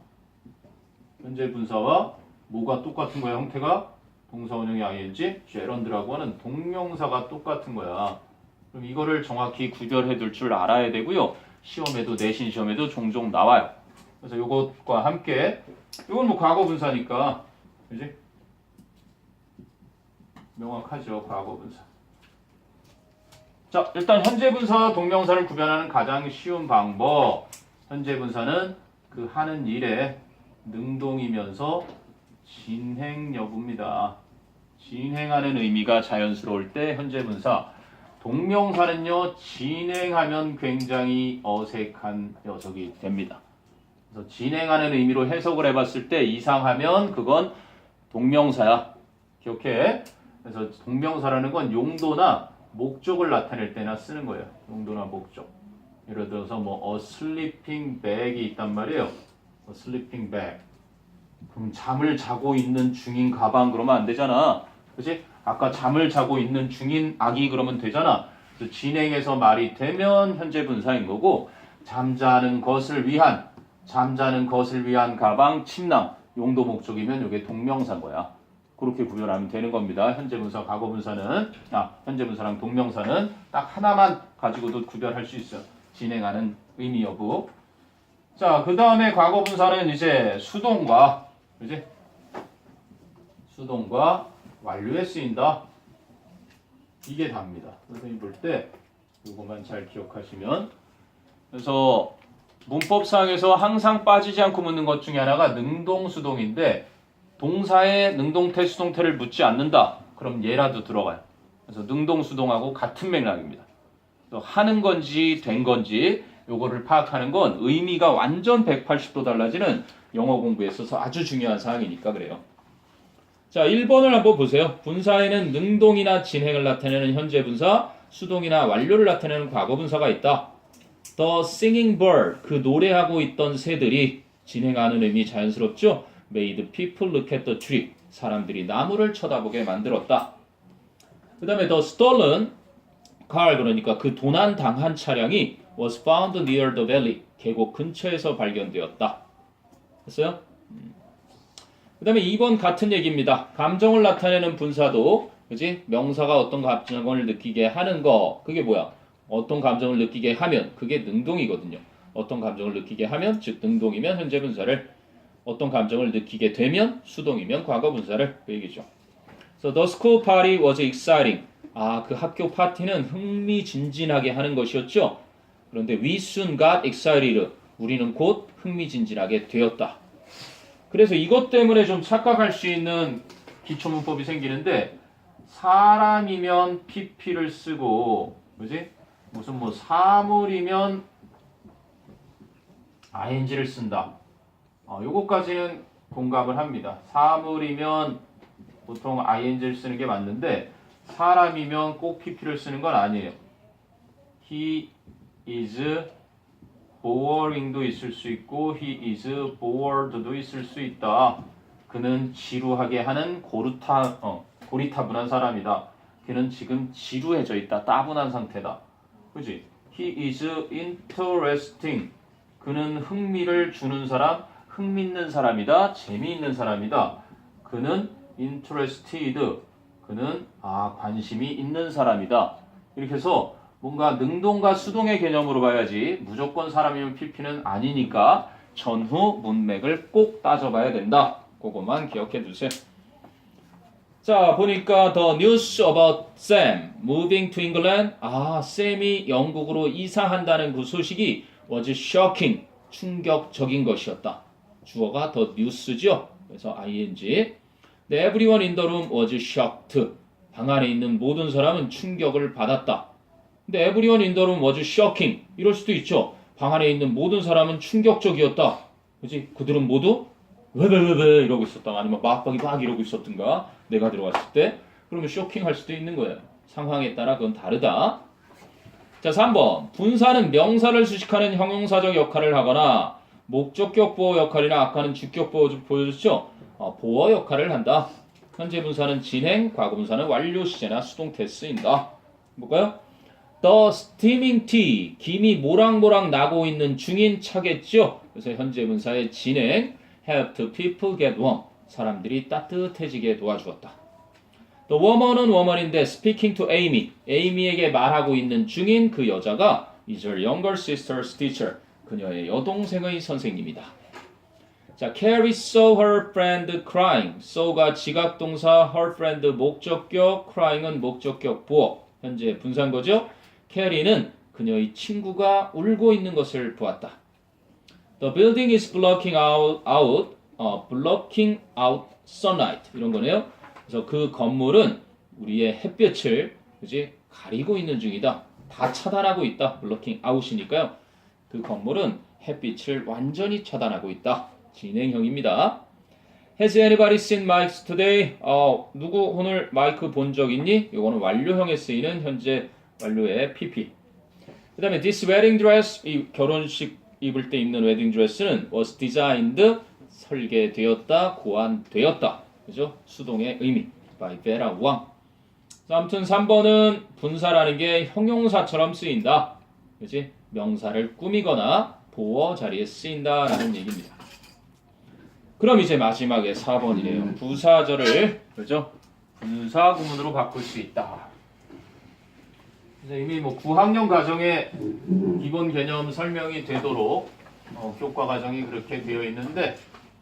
뭐가 똑같은 거야 형태가? 동사 원형의 ing gerund라고 하는 동명사가 똑같은 거야. 그럼 이거를 정확히 구별해 둘 줄 알아야 되고요. 시험에도 내신 시험에도 종종 나와요. 그래서 이것과 함께 이건 뭐 과거 분사니까 그지? 명확하죠 과거 분사. 자 일단 현재 분사와 동명사를 구별하는 가장 쉬운 방법. 현재 분사는 그 하는 일에 능동이면서 진행 여부입니다. 진행하는 의미가 자연스러울 때 현재 분사. 동명사는요 진행하면 굉장히 어색한 녀석이 됩니다. 그래서 진행하는 의미로 해석을 해봤을 때 이상하면 그건 동명사야. 기억해. 그래서 동명사라는 건 용도나 목적을 나타낼 때나 쓰는 거예요. 용도나 목적. 예를 들어서 뭐 a sleeping bag이 있단 말이에요. a sleeping bag. 그럼 잠을 자고 있는 중인 가방 그러면 안 되잖아. 그치? 아까 잠을 자고 있는 중인 아기 그러면 되잖아. 그래서 진행해서 말이 되면 현재 분사인 거고 잠자는 것을 위한 가방, 침낭 용도 목적이면 이게 동명사인 거야. 그렇게 구별하면 되는 겁니다. 현재 분사, 과거 분사는 현재 분사랑 동명사는 딱 하나만 가지고도 구별할 수 있어. 진행하는 의미 여부. 자, 그 다음에 과거 분사는 이제 수동과 완료에 쓰인다. 이게 답니다. 선생님 볼 때 이것만 잘 기억하시면. 그래서 문법상에서 항상 빠지지 않고 묻는 것 중에 하나가 능동수동인데 동사에 능동태, 수동태를 묻지 않는다. 그럼 얘라도 들어가요. 그래서 능동수동하고 같은 맥락입니다. 하는 건지 된 건지 요거를 파악하는 건 의미가 완전 180도 달라지는 영어 공부에 있어서 아주 중요한 사항이니까 그래요. 자, 1번을 한번 보세요. 분사에는 능동이나 진행을 나타내는 현재 분사, 수동이나 완료를 나타내는 과거 분사가 있다. The singing bird, 그 노래하고 있던 새들이 진행하는 의미 자연스럽죠? Made people look at the tree, 사람들이 나무를 쳐다보게 만들었다. 그 다음에 the stolen car, 그러니까 그 도난 당한 차량이 was found near the valley, 계곡 근처에서 발견되었다. 됐어요? 그 다음에 2번 같은 얘기입니다. 감정을 나타내는 분사도, 그지? 명사가 어떤 감정을 느끼게 하는 거, 그게 뭐야? 어떤 감정을 느끼게 하면, 그게 능동이거든요. 어떤 감정을 느끼게 하면, 즉 능동이면 현재 분사를, 어떤 감정을 느끼게 되면 수동이면 과거 분사를, 그 얘기죠. So the school party was exciting. 아, 그 학교 파티는 흥미진진하게 하는 것이었죠. 그런데 we soon got excited. 우리는 곧 흥미진진하게 되었다. 그래서 이것 때문에 좀 착각할 수 있는 기초문법이 생기는데, 사람이면 pp를 쓰고, 그지? 무슨 뭐 사물이면 ing를 쓴다. 요거까지는 공감을 합니다. 사물이면 보통 ing를 쓰는 게 맞는데, 사람이면 꼭 pp를 쓰는 건 아니에요. He is boring도 있을 수 있고 he is bored도 있을 수 있다. 그는 지루하게 하는 고리타분한 사람이다. 그는 지금 지루해져 있다. 따분한 상태다. 그지? He is interesting. 그는 흥미를 주는 사람, 흥미있는 사람이다. 재미있는 사람이다. 그는 interested. 그는 관심이 있는 사람이다. 이렇게 해서 뭔가 능동과 수동의 개념으로 봐야지 무조건 사람이면 pp는 아니니까 전후 문맥을 꼭 따져봐야 된다. 그것만 기억해 두세요. 자, 보니까 the news about Sam moving to England. 샘이 영국으로 이사한다는 그 소식이 was shocking. 충격적인 것이었다. 주어가 the news죠. 그래서 ing. Everyone in the room was shocked. 방 안에 있는 모든 사람은 충격을 받았다. 근데 everyone in the room was shocking. 이럴 수도 있죠. 방 안에 있는 모든 사람은 충격적이었다. 그치? 그들은 모두 왜 이러고 있었다. 아니면 막 이러고 있었던가. 내가 들어갔을 때. 그러면 쇼킹 할 수도 있는 거예요. 상황에 따라 그건 다르다. 자, 3번. 분사는 명사를 수식하는 형용사적 역할을 하거나 목적격 보호 역할이나 아까는 주격 보호 보여줬죠? 보호 역할을 한다. 현재 분사는 진행, 과거 분사는 완료 시제나 수동태 쓰인다. 볼까요? The steaming tea, 김이 모락모락 나고 있는 중인 차겠죠. 그래서 현재 분사의 진행, helped people get warm, 사람들이 따뜻해지게 도와주었다. The woman은 woman인데 speaking to Amy, Amy에게 말하고 있는 중인 그 여자가 is her younger sister's teacher, 그녀의 여동생의 선생님이다. 자, Carrie saw her friend crying. saw가 지각동사, her friend 목적격, crying은 목적격 보어. 현재 분사인 거죠. 캐리는 그녀의 친구가 울고 있는 것을 보았다. The building is blocking out sunlight. 이런 거네요. 그래서 그 건물은 우리의 햇볕을 그지 가리고 있는 중이다. 다 차단하고 있다. blocking out이니까요. 그 건물은 햇빛을 완전히 차단하고 있다. 진행형입니다. Has anybody seen Mike today? 누구 오늘 마이크 본 적 있니? 이거는 완료형에 쓰이는 현재 완료의 PP. 그 다음에 this wedding dress, 이 결혼식 입을 때 입는 웨딩 드레스는 was designed, 설계되었다, 고안되었다. 그죠? 수동의 의미. by Vera Wang. 아무튼 3번은 분사라는 게 형용사처럼 쓰인다. 그지? 명사를 꾸미거나 보어 자리에 쓰인다라는 얘기입니다. 그럼 이제 마지막에 4번이네요. 부사절을 그죠? 분사 구문으로 바꿀 수 있다. 이미 9학년 과정에 기본 개념 설명이 되도록 교과 과정이 그렇게 되어 있는데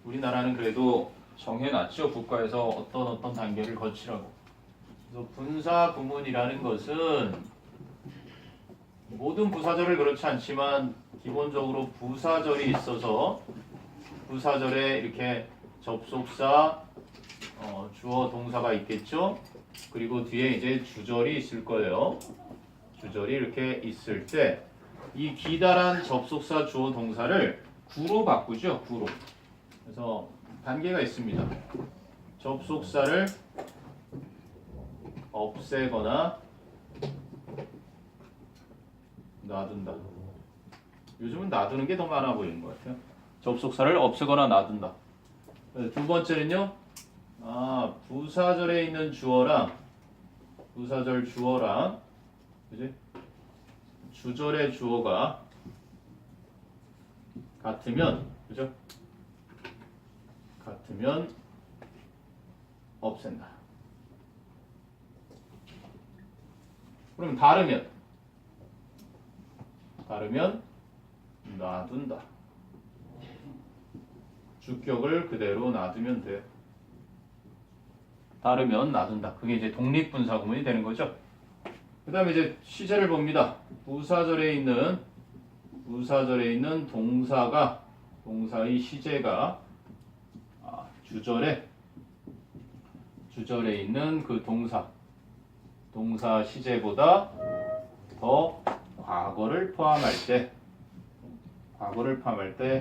우리나라는 그래도 정해놨죠. 국가에서 어떤 단계를 거치라고. 그래서 분사 구문이라는 것은 모든 부사절을 그렇지 않지만 기본적으로 부사절이 있어서 부사절에 이렇게 접속사, 주어, 동사가 있겠죠. 그리고 뒤에 이제 주절이 있을 거예요. 주절이 이렇게 있을 때 이 기다란 접속사, 주어, 동사를 구로 바꾸죠. 구로. 그래서 단계가 있습니다. 접속사를 없애거나 놔둔다. 요즘은 놔두는 게 더 많아 보이는 것 같아요. 접속사를 없애거나 놔둔다. 두 번째는요. 부사절에 있는 부사절 주어랑 그지? 주절의 주어가 같으면 그죠? 같으면 없앤다. 그럼 다르면 놔둔다. 주격을 그대로 놔두면 돼. 다르면 놔둔다. 그게 이제 독립분사 구문이 되는 거죠. 그 다음에 이제 시제를 봅니다. 부사절에 있는 동사의 시제가 주절에 있는 그 동사 시제보다 더 과거를 포함할 때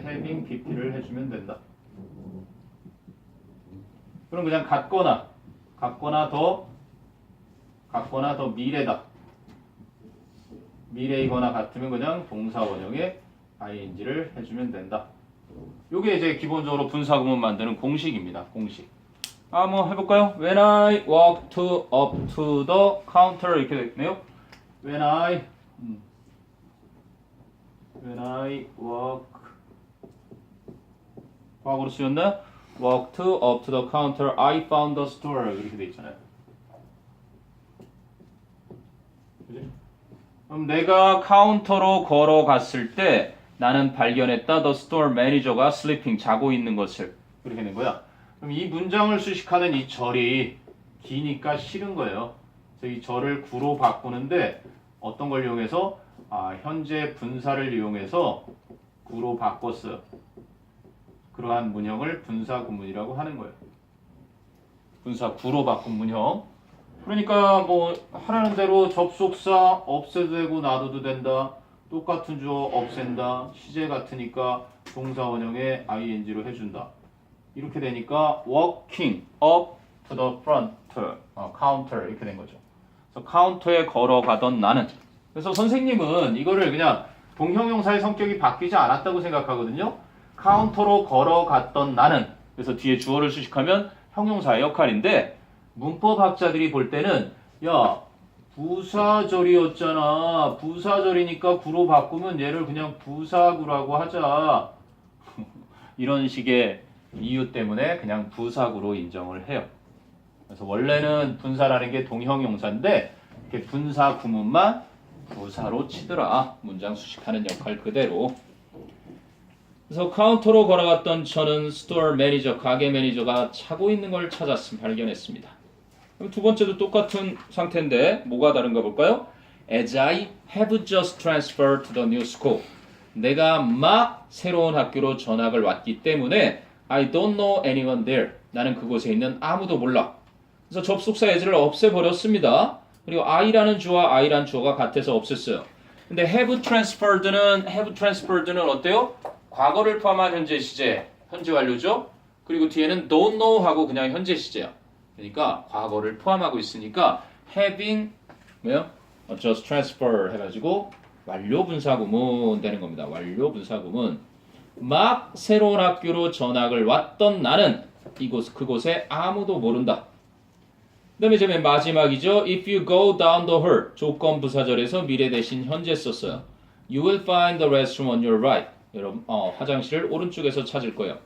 having pp를 해주면 된다. 그럼 그냥 같거나 더 미래다. 미래이거나 같으면 그냥 동사 원형에 ing를 해주면 된다. 요게 이제 기본적으로 분사구문 만드는 공식입니다. 공식. 한번 해볼까요? When I walked up to the counter 이렇게 되네요. When I 과거로 쓰였나? Walked up to the counter, I found the store 이렇게 돼 있잖아요. 그치? 그럼 내가 카운터로 걸어갔을 때 나는 발견했다. The store manager가 sleeping 자고 있는 것을 이렇게 된 거야. 그럼 이 문장을 수식하는 이 절이 기니까 싫은 거예요. 그래서 이 절을 구로 바꾸는데 어떤 걸 이용해서 현재 분사를 이용해서 구로 바꿨어요. 그러한 문형을 분사구문이라고 하는 거예요. 분사 구로 바꾼 문형. 그러니까 뭐 하라는 대로 접속사 없애도 되고 놔둬도 된다. 똑같은 주어 없앤다. 시제 같으니까 동사 원형에 ing로 해준다. 이렇게 되니까 walking up to the front counter 이렇게 된 거죠. 그래서 카운터에 걸어가던 나는. 그래서 선생님은 이거를 그냥 동형용사의 성격이 바뀌지 않았다고 생각하거든요. 카운터로 걸어갔던 나는. 그래서 뒤에 주어를 수식하면 형용사의 역할인데 문법학자들이 볼 때는 야 부사절이었잖아. 부사절이니까 구로 바꾸면 얘를 그냥 부사구라고 하자. 이런 식의 이유 때문에 그냥 부사구로 인정을 해요. 그래서 원래는 분사라는 게 동형용사인데 이렇게 분사 구문만 부사로 치더라. 문장 수식하는 역할 그대로. 그래서 카운터로 걸어갔던 저는 스토어 매니저, 가게 매니저가 자고 있는 걸 발견했습니다. 그럼 두 번째도 똑같은 상태인데 뭐가 다른가 볼까요? As I have just transferred to the new school. 내가 막 새로운 학교로 전학을 왔기 때문에 I don't know anyone there. 나는 그곳에 있는 아무도 몰라. 그래서 접속사 as를 없애버렸습니다. 그리고 I라는 주어와 I라는 주어가 같아서 없앴어요. 근데 have transferred는 어때요? 과거를 포함한 현재 시제, 현재 완료죠? 그리고 뒤에는 don't know 하고 그냥 현재 시제야. 그러니까 과거를 포함하고 있으니까 having just transfer 해가지고 완료 분사구문 되는 겁니다. 완료 분사구문. 막 새로운 학교로 전학을 왔던 나는 그곳에 아무도 모른다. 그 다음에 이제 맨 마지막이죠. If you go down the hall. 조건 부사절에서 미래 대신 현재 썼어요. You will find the restroom on your right. 여러분, 화장실을 오른쪽에서 찾을 거예요.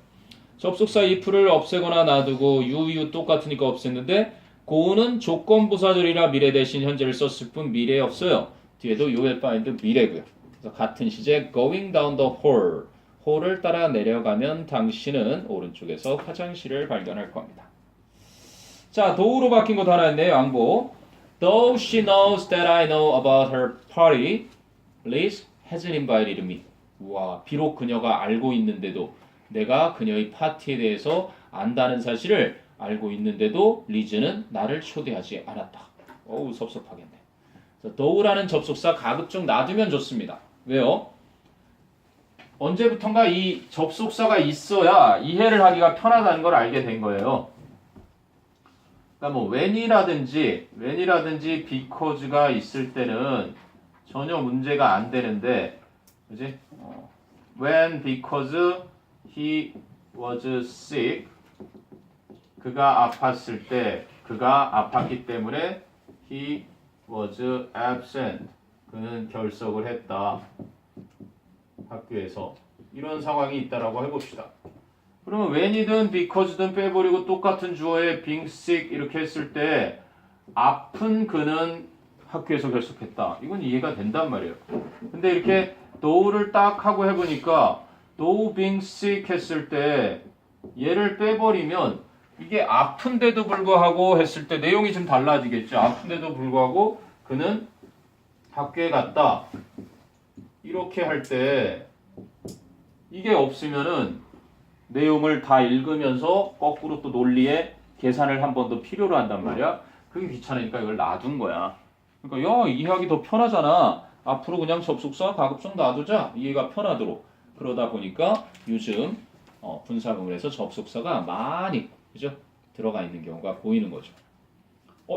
접속사 if를 없애거나 놔두고 you 똑같으니까 없앴는데 go는 조건 부사절이라 미래 대신 현재를 썼을 뿐 미래에 없어요. 뒤에도 you will find 미래고요. 그래서 같은 시제 going down the hall. hall을 따라 내려가면 당신은 오른쪽에서 화장실을 발견할 겁니다. 자, though로 바뀐 것도 하나 있네요. 양보. Though she knows that I know about her party, Liz hasn't invited me. 와, 비록 그녀가 알고 있는데도 내가 그녀의 파티에 대해서 안다는 사실을 알고 있는데도 리즈는 나를 초대하지 않았다. 어우, 섭섭하겠네. 그래서 though라는 접속사 가급적 놔두면 좋습니다. 왜요? 언제부턴가 이 접속사가 있어야 이해를 하기가 편하다는 걸 알게 된 거예요. 그러니까 뭐 when이라든지 because가 있을 때는 전혀 문제가 안 되는데, 그지? When because he was sick, 그가 아팠을 때, 그가 아팠기 때문에 he was absent, 그는 결석을 했다. 학교에서. 이런 상황이 있다라고 해봅시다. 그러면 when이든 because든 빼버리고 똑같은 주어에 being sick 이렇게 했을 때 아픈 그는 학교에서 결석했다. 이건 이해가 된단 말이에요. 근데 이렇게 though를 딱 하고 해보니까 though being sick 했을 때 얘를 빼버리면 이게 아픈데도 불구하고 했을 때 내용이 좀 달라지겠죠. 아픈데도 불구하고 그는 학교에 갔다. 이렇게 할 때 이게 없으면은 내용을 다 읽으면서 거꾸로 또 논리에 계산을 한 번 더 필요로 한단 말이야. 그게 귀찮으니까 이걸 놔둔 거야. 그러니까 야, 이해하기 더 편하잖아. 앞으로 그냥 접속사, 가급적 놔두자. 이해가 편하도록. 그러다 보니까 요즘 분사구문에서 접속사가 많이 그죠? 들어가 있는 경우가 보이는 거죠.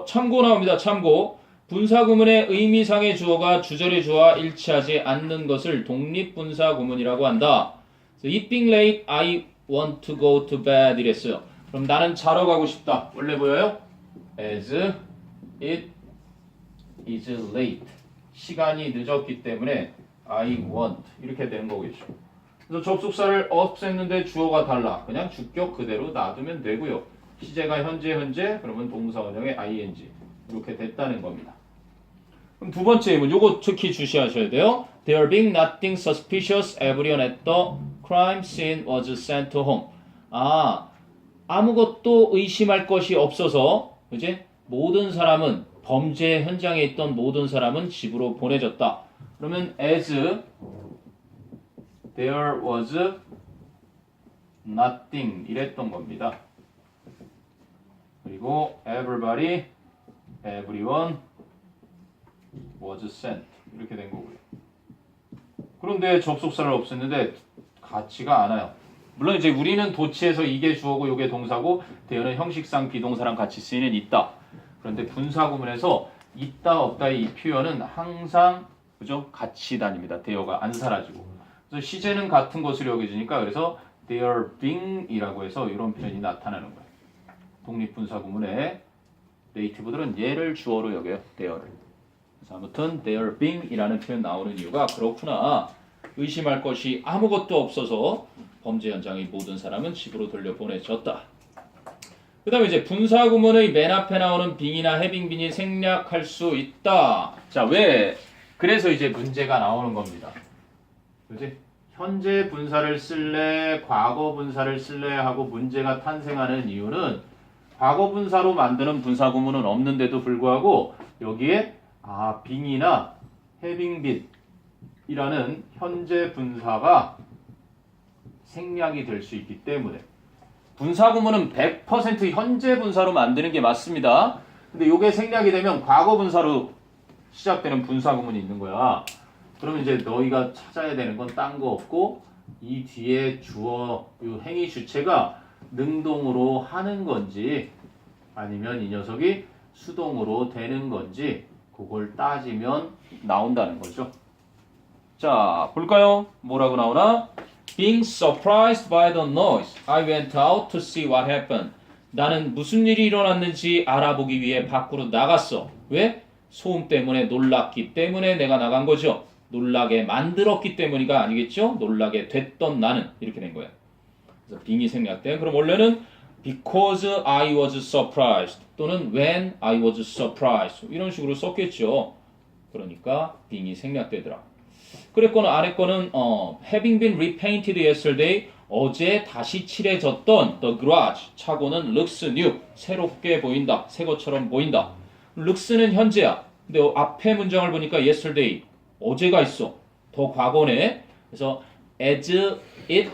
참고 나옵니다. 참고. 분사구문의 의미상의 주어가 주절의 주어와 일치하지 않는 것을 독립분사구문이라고 한다. It being late, I want to go to bed 이랬어요. 그럼 나는 자러 가고 싶다. 원래 보여요? As it is late. 시간이 늦었기 때문에 I want 이렇게 되는 거겠죠. 그래서 접속사를 없앴는데 주어가 달라. 그냥 주격 그대로 놔두면 되고요. 시제가 현재 그러면 동사 원형의 ing 이렇게 됐다는 겁니다. 그럼 두 번째 예문 요거 특히 주시하셔야 돼요. There being nothing suspicious, everyone at the crime scene was sent home. 아무것도 의심할 것이 없어서 그지? 모든 사람은 범죄 현장에 있던 모든 사람은 집으로 보내졌다. 그러면 as there was nothing 이랬던 겁니다. 그리고 everybody, everyone was sent 이렇게 된 거고요. 그런데 접속사를 없앴는데 같지가 않아요. 물론 이제 우리는 도치에서 이게 주어고 이게 동사고 대어는 형식상 비동사랑 같이 쓰이는 있다. 그런데 분사구문에서 있다 없다의 이 표현은 항상 그죠? 같이 다닙니다. 대어가 안 사라지고. 그래서 시제는 같은 것을 여겨지니까 그래서 there being이라고 해서 이런 표현이 나타나는 거예요. 독립분사구문에 네이티브들은 얘를 주어로 여겨요. there를. 그래서 아무튼 there being이라는 표현 나오는 이유가 그렇구나. 의심할 것이 아무것도 없어서 범죄 현장의 모든 사람은 집으로 돌려보내졌다. 그 다음에 이제 분사구문의 맨 앞에 나오는 being이나 having been이 생략할 수 있다. 자, 왜? 그래서 이제 문제가 나오는 겁니다. 그렇지? 현재 분사를 쓸래, 과거 분사를 쓸래 하고 문제가 탄생하는 이유는 과거 분사로 만드는 분사구문은 없는데도 불구하고 여기에 being이나 having been 이라는 현재 분사가 생략이 될 수 있기 때문에 분사구문은 100% 현재 분사로 만드는 게 맞습니다. 근데 이게 생략이 되면 과거 분사로 시작되는 분사구문이 있는 거야. 그러면 이제 너희가 찾아야 되는 건 딴 거 없고 이 뒤에 주어, 이 행위 주체가 능동으로 하는 건지 아니면 이 녀석이 수동으로 되는 건지 그걸 따지면 나온다는 거죠. 자, 볼까요? 뭐라고 나오나? Being surprised by the noise, I went out to see what happened. 나는 무슨 일이 일어났는지 알아보기 위해 밖으로 나갔어. 왜? 소음 때문에 놀랐기 때문에 내가 나간 거죠. 놀라게 만들었기 때문이가 아니겠죠? 놀라게 됐던 나는 이렇게 된 거야. 그래서 being이 생략돼. 그럼 원래는 because I was surprised 또는 when I was surprised 이런 식으로 썼겠죠. 그러니까 being이 생략되더라. 그랬거나 아래 거는 having been repainted yesterday 어제 다시 칠해졌던 the garage 차고는 looks new 새롭게 보인다 새 것처럼 보인다. looks는 현재야. 근데 앞에 문장을 보니까 yesterday 어제가 있어. 더 과거네. 그래서 as it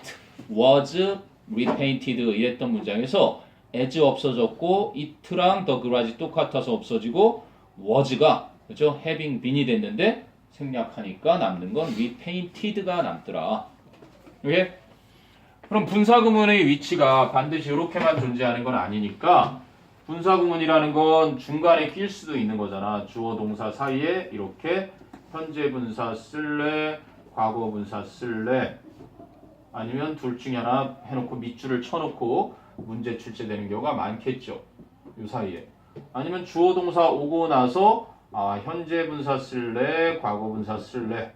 was repainted 이랬던 문장에서 as 없어졌고 it랑 the garage 똑같아서 없어지고 was가 그죠? having been이 됐는데 생략하니까 남는 건 repainted가 남더라. 오케이? 그럼 분사구문의 위치가 반드시 이렇게만 존재하는 건 아니니까 분사구문이라는 건 중간에 낄 수도 있는 거잖아. 주어 동사 사이에 이렇게 현재 분사 쓸래, 과거 분사 쓸래, 아니면 둘 중에 하나 해놓고 밑줄을 쳐놓고 문제 출제되는 경우가 많겠죠. 이 사이에. 아니면 주어 동사 오고 나서 현재 분사 쓸래, 과거 분사 쓸래,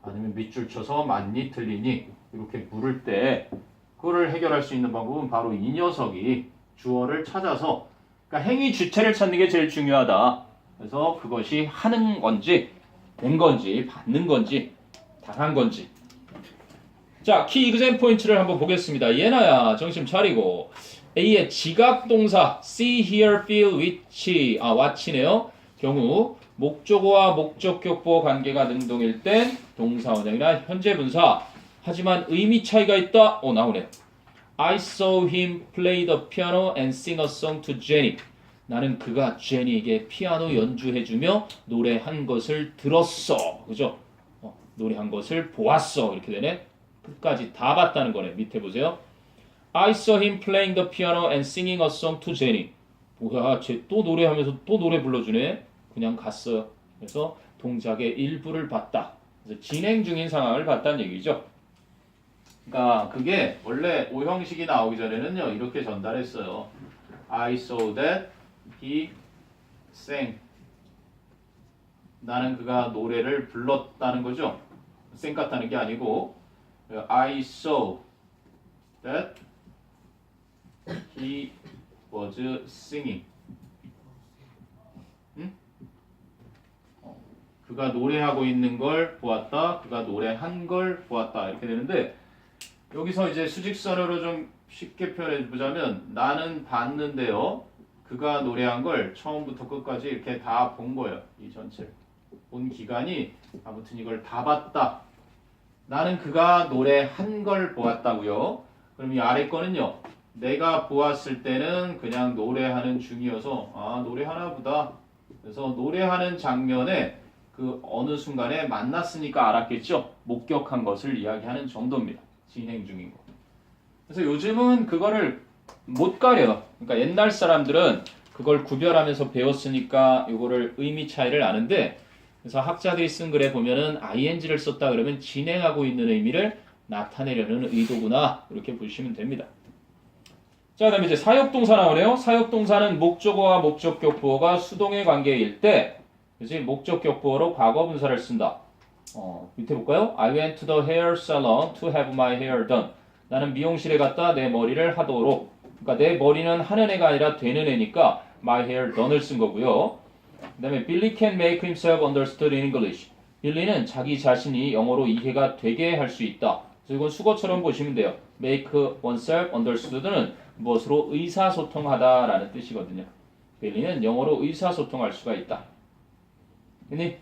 아니면 밑줄 쳐서 맞니 틀리니 이렇게 물을 때 그거를 해결할 수 있는 방법은 바로 이 녀석이 주어를 찾아서, 그러니까 행위 주체를 찾는 게 제일 중요하다. 그래서 그것이 하는 건지 된 건지 받는 건지 당한 건지. 자, 키 이그잼 포인트를 한번 보겠습니다. 예나야 정신 차리고. A의 지각 동사 see, hear, feel, which, what이네요. 경우 목적어와 목적격보 관계가 능동일 땐 동사 원형이나 현재 분사. 하지만 의미 차이가 있다. 나오네요. I saw him play the piano and sing a song to Jenny. 나는 그가 제니에게 피아노 연주해주며 노래한 것을 들었어. 그죠? 노래한 것을 보았어. 이렇게 되네. 끝까지 다 봤다는 거네. 밑에 보세요. I saw him playing the piano and singing a song to Jenny. 뭐야, 쟤 또 노래하면서 또 노래 불러주네. 그냥 갔어요. 그래서 동작의 일부를 봤다. 그래서 진행 중인 상황을 봤다는 얘기죠. 그러니까 그게 원래 오형식이 나오기 전에는요 이렇게 전달했어요. I saw that he sang. 나는 그가 노래를 불렀다는 거죠. sang 같다는 게 아니고 I saw that he was singing. 그가 노래하고 있는 걸 보았다. 그가 노래한 걸 보았다. 이렇게 되는데 여기서 이제 수직선으로 좀 쉽게 표현해 보자면 나는 봤는데요. 그가 노래한 걸 처음부터 끝까지 이렇게 다 본 거예요. 이 전체를. 본 기간이 아무튼 이걸 다 봤다. 나는 그가 노래한 걸 보았다고요. 그럼 이 아래 거는요. 내가 보았을 때는 그냥 노래하는 중이어서 노래하나 보다. 그래서 노래하는 장면에 그 어느 순간에 만났으니까 알았겠죠. 목격한 것을 이야기하는 정도입니다. 진행 중인 거. 그래서 요즘은 그거를 못 가려. 그러니까 옛날 사람들은 그걸 구별하면서 배웠으니까 이거를 의미 차이를 아는데, 그래서 학자들이 쓴 글에 보면은 ing를 썼다 그러면 진행하고 있는 의미를 나타내려는 의도구나. 이렇게 보시면 됩니다. 자, 그다음에 이제 사역동사 나오네요. 사역동사는 목적어와 목적격보어가 수동의 관계일 때, 그지? 목적격보어로 과거 분사를 쓴다. 밑에 볼까요? I went to the hair salon to have my hair done. 나는 미용실에 갔다 내 머리를 하도록. 그러니까 내 머리는 하는 애가 아니라 되는 애니까 my hair done을 쓴 거고요. 그 다음에 Billy can make himself understood in English. 빌리는 자기 자신이 영어로 이해가 되게 할 수 있다. 그래서 이건 수거처럼 보시면 돼요. make oneself understood는 무엇으로 의사소통하다라는 뜻이거든요. 빌리는 영어로 의사소통할 수가 있다. 그니?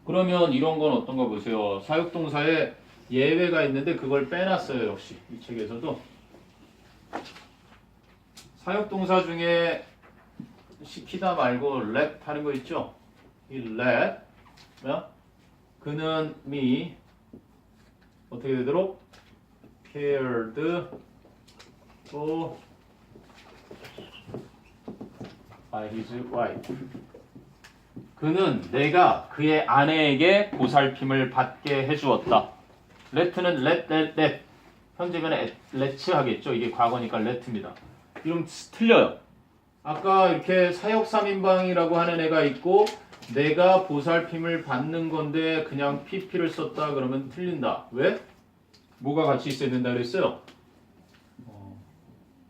그러면 이런 건 어떤 거 보세요. 사역동사에 예외가 있는데 그걸 빼놨어요. 역시 이 책에서도. 사역동사 중에 시키다 말고 let 하는 거 있죠. 이 let 그는 me 어떻게 되도록 cared for by his wife. 그는 내가 그의 아내에게 보살핌을 받게 해주었다. let는 let 현재면에 let's 하겠죠. 이게 과거니까 let입니다. 이러면 틀려요. 아까 이렇게 사역 3인방이라고 하는 애가 있고 내가 보살핌을 받는 건데 그냥 pp를 썼다 그러면 틀린다. 왜? 뭐가 같이 있어야 된다 그랬어요?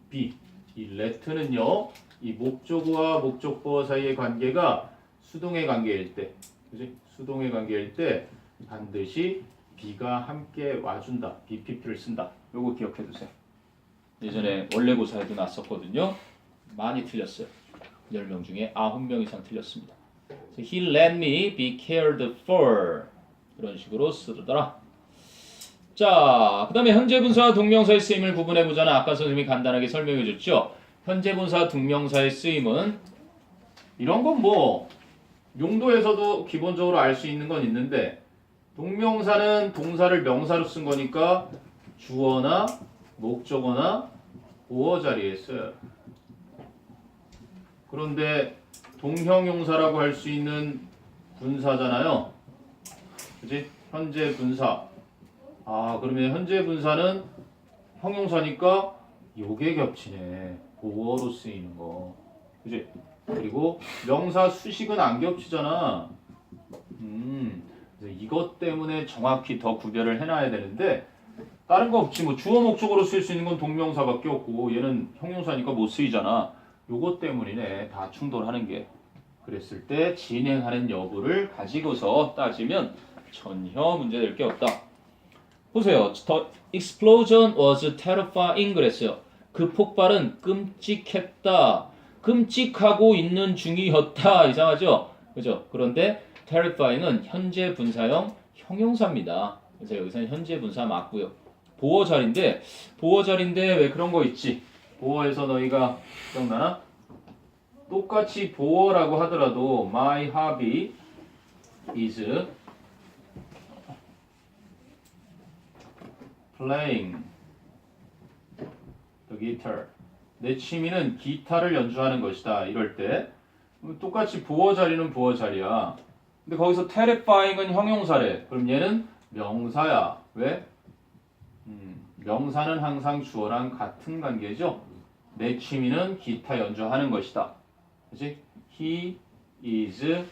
B. 이 let는요. 이 목적어와 목적보어 사이의 관계가 수동의 관계일 때, 그지? 수동의 관계일 때 반드시 B가 함께 와준다. BPP를 쓴다. 요거 기억해 두세요. 예전에 원래고사에도 났었거든요. 많이 틀렸어요. 10명 중에 9명 이상 틀렸습니다. He let me be cared for. 이런 식으로 쓰더라. 자, 그 다음에 현재 분사와 동명사의 쓰임을 구분해보자는 아까 선생님이 간단하게 설명해줬죠. 현재 분사 동명사의 쓰임은 이런 건 뭐 용도에서도 기본적으로 알 수 있는 건 있는데 동명사는 동사를 명사로 쓴 거니까 주어나 목적어나 보어 자리에 써요. 그런데 동형용사라고 할 수 있는 분사잖아요. 그지? 현재 분사. 아, 그러면 현재 분사는 형용사니까 요게 겹치네. 보어로 쓰이는 거. 그지? 그리고 명사 수식은 안 겹치잖아. 그래서 이것 때문에 정확히 더 구별을 해놔야 되는데 다른 거 없지. 뭐 주어 목적으로 쓸 수 있는 건 동명사밖에 없고 얘는 형용사니까 못 쓰이잖아. 요것 때문이네. 다 충돌하는 게. 그랬을 때 진행하는 여부를 가지고서 따지면 전혀 문제될 게 없다. 보세요. The explosion was terrifying 그랬어요. 그 폭발은 끔찍했다. 끔찍하고 있는 중이었다. 이상하죠? 그죠? 그런데 terrifying은 현재 분사형 형용사입니다. 그래서 여기서는 현재 분사 맞고요. 보어절인데 왜 그런 거 있지? 보어에서 너희가 기억나나? 똑같이 보어라고 하더라도 my hobby is playing the guitar. 내 취미는 기타를 연주하는 것이다. 이럴 때 똑같이 보어 자리는 보어 자리야. 근데 거기서 terrifying은 형용사래. 그럼 얘는 명사야. 왜? 명사는 항상 주어랑 같은 관계죠. 내 취미는 기타 연주하는 것이다. 그치? He is a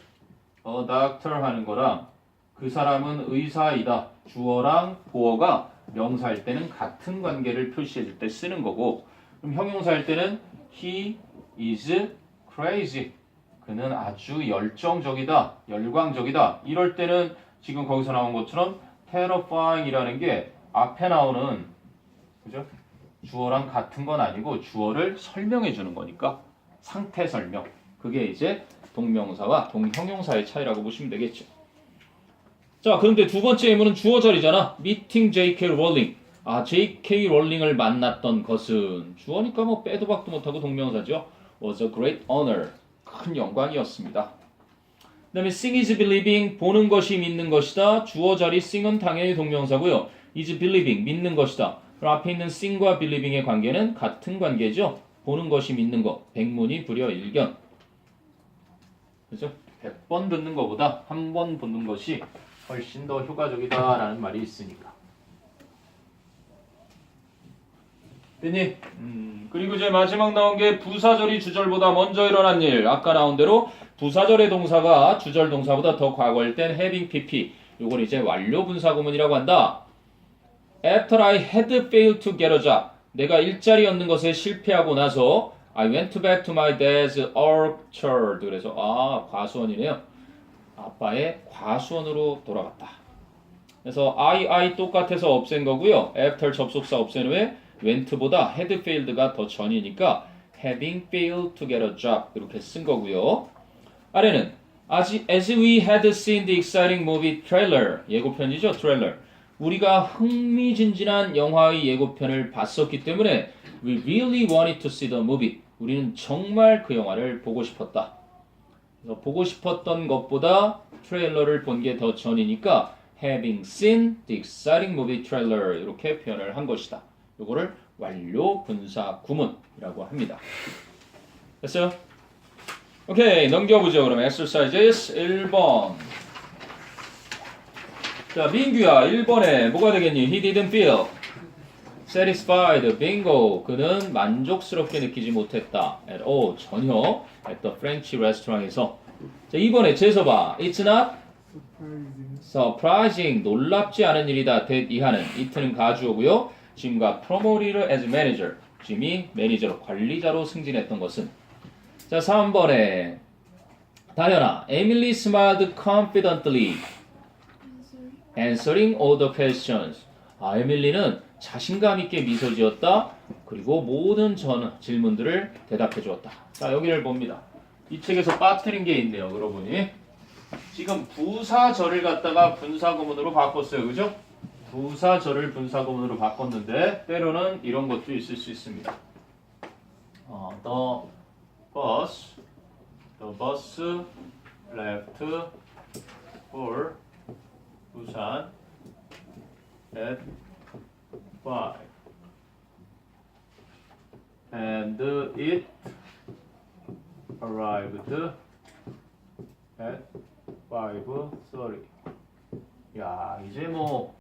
doctor 하는 거랑 그 사람은 의사이다. 주어랑 보어가 명사일 때는 같은 관계를 표시해 줄 때 쓰는 거고 그럼 형용사일 때는 he is crazy. 그는 아주 열정적이다. 열광적이다. 이럴 때는 지금 거기서 나온 것처럼 terrifying 이라는 게 앞에 나오는 그죠? 주어랑 같은 건 아니고 주어를 설명해 주는 거니까 상태 설명. 그게 이제 동명사와 동형용사의 차이라고 보시면 되겠죠. 자, 그런데 두 번째 예문은 주어절이잖아. Meeting J.K. Rowling. 아, J.K. 롤링을 만났던 것은 주어니까 뭐 빼도 박도 못하고 동명사죠. Was a great honor. 큰 영광이었습니다. 그 다음에 sing is believing. 보는 것이 믿는 것이다. 주어절이 sing은 당연히 동명사고요. is believing. 믿는 것이다. 그럼 앞에 있는 sing과 believing의 관계는 같은 관계죠. 보는 것이 믿는 것. 백문이 불여일견. 그죠? 100번 듣는 것보다 한 번 보는 것이 훨씬 더 효과적이다라는 말이 있으니까. 됐니? 그리고 이제 마지막 나온 게 부사절이 주절보다 먼저 일어난 일. 아까 나온 대로 부사절의 동사가 주절 동사보다 더 과거일 땐 having pp. 요걸 이제 완료 분사 구문이라고 한다. After I had failed to get a job. 내가 일자리 얻는 것에 실패하고 나서 I went back to my dad's orchard. 그래서 과수원이네요. 아빠의 과수원으로 돌아갔다. 그래서 I 똑같아서 없앤 거고요. After 접속사 없앤 후에 went보다 had failed가 더 전이니까 having failed to get a job 이렇게 쓴 거고요. 아래는 as we had seen the exciting movie trailer 예고편이죠. trailer. 우리가 흥미진진한 영화의 예고편을 봤었기 때문에 we really wanted to see the movie. 우리는 정말 그 영화를 보고 싶었다. 그래서 보고 싶었던 것보다 트레일러를 본 게 더 전이니까 having seen the exciting movie trailer 이렇게 표현을 한 것이다. 요거를 완료 분사 구문이라고 합니다. 됐어요? 오케이, 넘겨보죠. 그럼 exercises 1번. 자, 민규야, 1번에 뭐가 되겠니? He didn't feel satisfied. bingo. 그는 만족스럽게 느끼지 못했다. at all. 전혀. at the French restaurant에서. 자, 2번에 재서봐. It's not surprising. 놀랍지 않은 일이다. that 이하는. it는 가주어고요. 짐과 promoted as manager. 짐이 매니저로 관리자로 승진했던 것은. 자, 3번에 다현아. Emily smiled confidently. answering all the questions. 에밀리는 자신감 있게 미소 지었다. 그리고 모든 질문들을 대답해 주었다. 자, 여기를 봅니다. 이 책에서 빠뜨린 게 있네요. 그러고 보니 지금 부사절을 갖다가 분사구문으로 바꿨어요. 그죠? 부사절을 분사구문으로 바꿨는데 때로는 이런 것도 있을 수 있습니다. The bus left for 부산 at 5 and it arrived at 5:30. 야, 이제 뭐